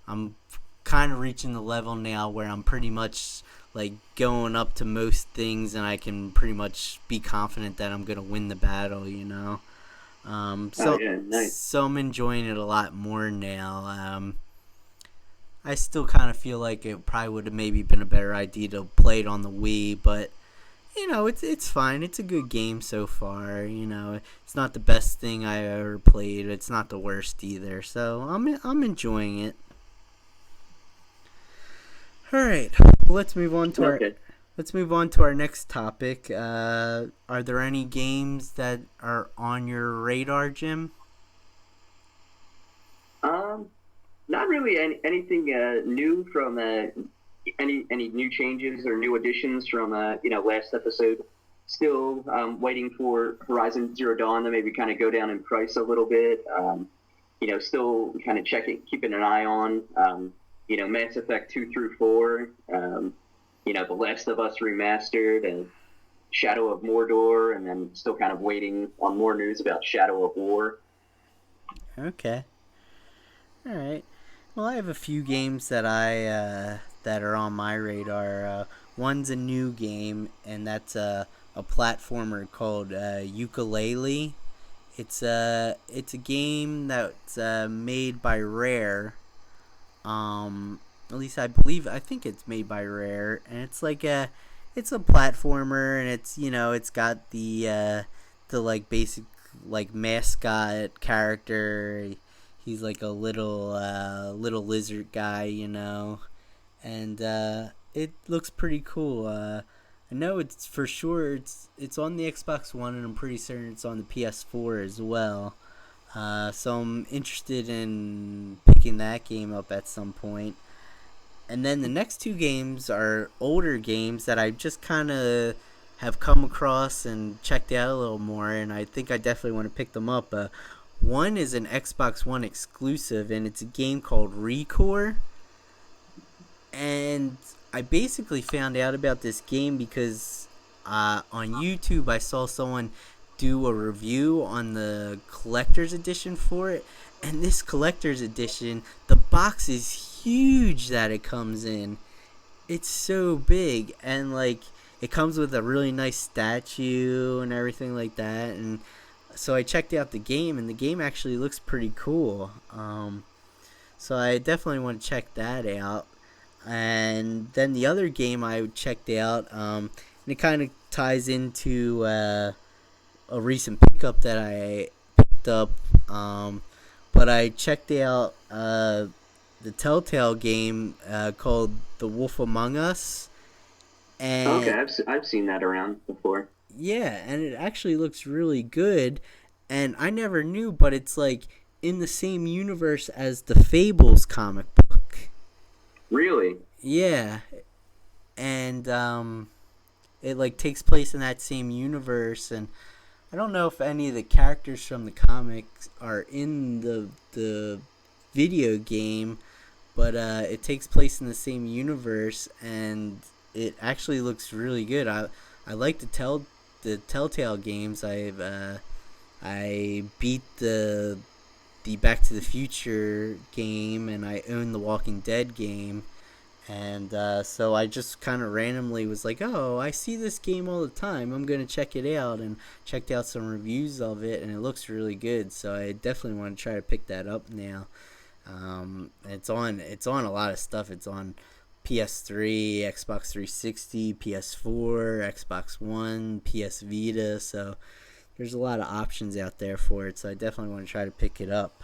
Speaker 1: I'm kind of reaching the level now where I'm pretty much like going up to most things, and I can pretty much be confident that I'm gonna win the battle.
Speaker 2: Oh yeah, nice.
Speaker 1: So I'm enjoying it a lot more now. I still kind of feel like it probably would have maybe been a better idea to play it on the Wii, but it's fine. It's a good game so far. It's not the best thing I ever played. It's not the worst either. So I'm enjoying it. All right, let's move on to
Speaker 2: Okay.
Speaker 1: our next topic. Are there any games that are on your radar, Jim?
Speaker 2: Um, Not really anything new from any new changes or new additions from last episode. Still waiting for Horizon Zero Dawn to maybe kind of go down in price a little bit. Still kind of keeping an eye on. Mass Effect 2 through 4. The Last of Us remastered and Shadow of Mordor, and then still kind of waiting on more news about Shadow of War.
Speaker 1: Okay. All right. Well, I have a few games that are on my radar. One's a new game, and that's a platformer called Ukulele. It's a game that's made by Rare. At least I think it's made by Rare, and it's a platformer, and it's got the like basic like mascot character. He's like a little lizard guy. And it looks pretty cool. I know it's for sure it's on the Xbox One, and I'm pretty certain it's on the PS4 as well. So I'm interested in picking that game up at some point. And then the next two games are older games that I just kind of have come across and checked out a little more, and I think I definitely want to pick them up. One is an Xbox One exclusive, and it's a game called Recore. And I basically found out about this game because on YouTube I saw someone do a review on the collector's edition for it. And this collector's edition, the box is huge that it comes in. It's so big, and like it comes with a really nice statue and everything like that. And so I checked out the game, and the game actually looks pretty cool. So I definitely want to check that out. And then the other game I checked out, and it kind of ties into a recent pickup that I picked up. But I checked out the Telltale game called The Wolf Among Us. And
Speaker 2: Okay, I've seen that around before.
Speaker 1: yeah, and it actually looks really good. And I never knew, but it's like in the same universe as the Fables comic book.
Speaker 2: Really?
Speaker 1: Yeah, and it like takes place in that same universe, and I don't know if any of the characters from the comics are in the video game, but it takes place in the same universe, and it actually looks really good. I like the Telltale games. I beat the Back to the Future game, and I own the Walking Dead game. And so I just kind of randomly was like, oh, I see this game all the time. I'm going to check it out, and checked out some reviews of it, and it looks really good. So I definitely want to try to pick that up now. It's on a lot of stuff. It's on PS3, Xbox 360, PS4, Xbox One, PS Vita. So there's a lot of options out there for it. So I definitely want to try to pick it up.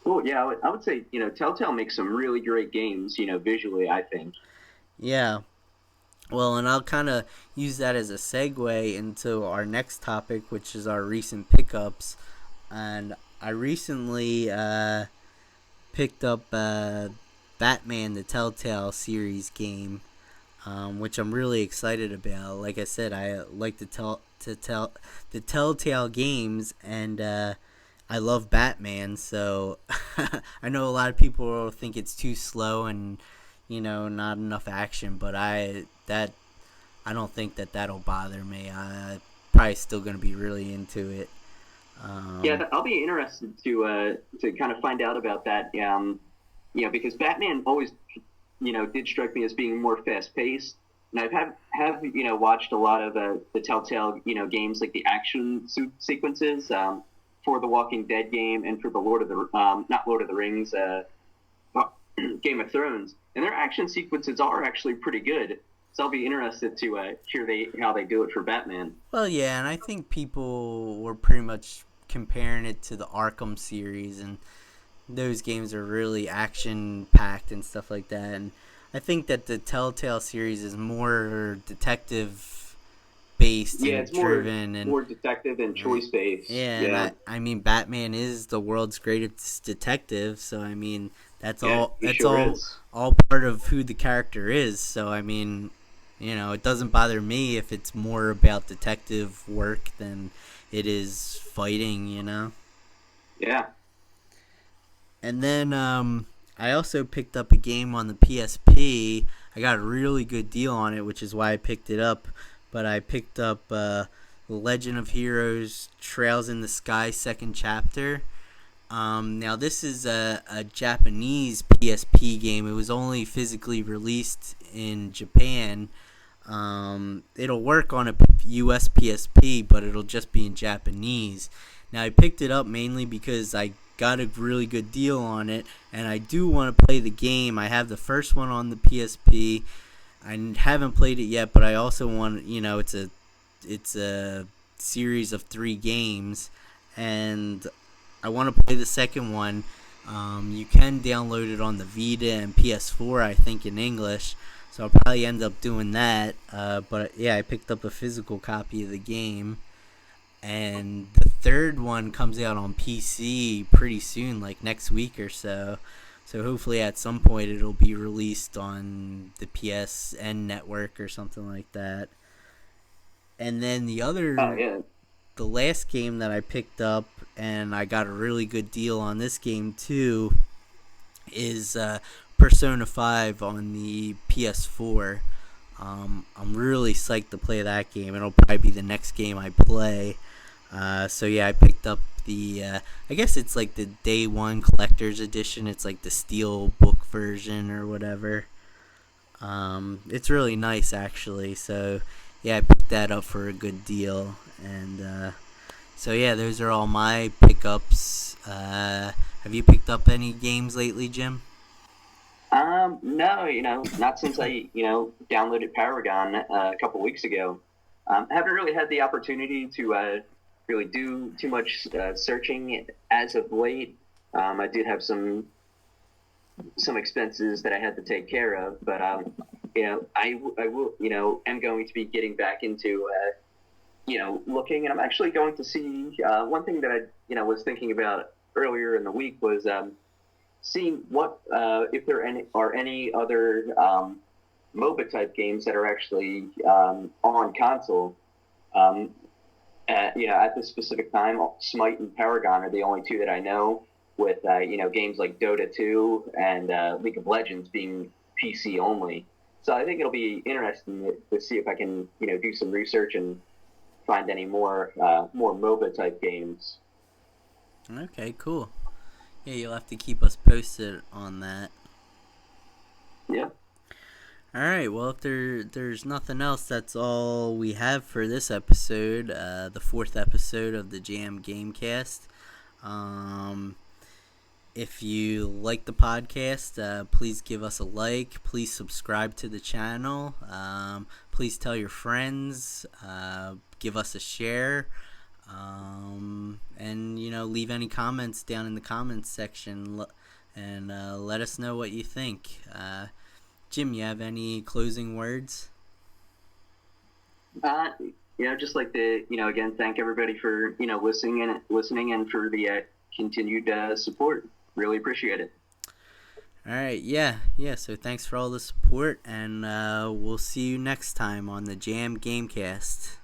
Speaker 2: Well, yeah, I would say, Telltale makes some really great games, visually, I think.
Speaker 1: Yeah. Well, and I'll kind of use that as a segue into our next topic, which is our recent pickups. And I recently picked up Batman, the Telltale series game, which I'm really excited about. Like I said, I like the Telltale games, and I love Batman. So I know a lot of people will think it's too slow and not enough action, but I don't think that'll bother me. I probably still gonna be really into it.
Speaker 2: Yeah, I'll be interested to kind of find out about that. Because Batman always, did strike me as being more fast paced, and have watched a lot of the Telltale games, like the action sequences for the Walking Dead game and for the not Lord of the Rings, Game of Thrones, and their action sequences are actually pretty good. So I'll be interested to hear how they do it for Batman.
Speaker 1: Well, yeah, and I think people were pretty much comparing it to the Arkham series, and those games are really action packed and stuff like that. And I think that the Telltale series is more detective based
Speaker 2: Yeah,
Speaker 1: and
Speaker 2: it's more
Speaker 1: driven, and
Speaker 2: more detective and choice based.
Speaker 1: yeah, and
Speaker 2: Yeah,
Speaker 1: I mean Batman is the world's greatest detective, so I mean that's
Speaker 2: yeah,
Speaker 1: all
Speaker 2: he
Speaker 1: that's
Speaker 2: sure
Speaker 1: all
Speaker 2: is.
Speaker 1: all part of who the character is. So I mean, it doesn't bother me if it's more about detective work than it is fighting.
Speaker 2: Yeah.
Speaker 1: And then I also picked up a game on the PSP. I got a really good deal on it, which is why I picked it up. But I picked up Legend of Heroes Trails in the Sky second chapter. Now, this is a Japanese PSP game. It was only physically released in Japan. It'll work on a US PSP, but it'll just be in Japanese. Now, I picked it up mainly because I got a really good deal on it, and I do want to play the game. I have the first one on the PSP. I haven't played it yet, but I also want, it's a series of 3 games, and I want to play the second one. You can download it on the Vita and PS4, I think, in English, so I'll probably end up doing that. But yeah, I picked up a physical copy of the game. and the third one comes out on PC pretty soon, like next week or so. So hopefully at some point it'll be released on the PSN network or something like that. And then
Speaker 2: Oh yeah.
Speaker 1: the last game that I picked up, and I got a really good deal on this game too, is Persona 5 on the PS4. I'm really psyched to play that game. It'll probably be the next game I play. So yeah, I picked up the I guess it's like the day one collector's edition. It's like the steel book version or whatever. It's really nice actually. So yeah, I picked that up for a good deal. And so yeah, those are all my pickups. Have you picked up any games lately, Jim?
Speaker 2: No, not since I, downloaded Paragon a couple weeks ago. Haven't really had the opportunity to really do too much searching as of late. I did have some expenses that I had to take care of, but I will, am going to be getting back into looking, and I'm actually going to see one thing that I was thinking about earlier in the week was seeing what if there are any other MOBA type games that are actually on console. At this specific time, Smite and Paragon are the only two that I know, with games like Dota 2 and League of Legends being PC only. So I think it'll be interesting to see if I can do some research and find any more MOBA type games.
Speaker 1: Okay, cool. Yeah, you'll have to keep us posted on that.
Speaker 2: Yeah.
Speaker 1: All right. Well, if there's nothing else, that's all we have for this episode, the fourth episode of the Jam Gamecast. If you like the podcast, please give us a like. Please subscribe to the channel. Please tell your friends. Give us a share. And leave any comments down in the comments section, and let us know what you think. Jim, you have any closing words?
Speaker 2: Just like to again thank everybody for listening and for the continued support. Really appreciate it.
Speaker 1: All right, yeah. So thanks for all the support, and we'll see you next time on the Jam Gamecast.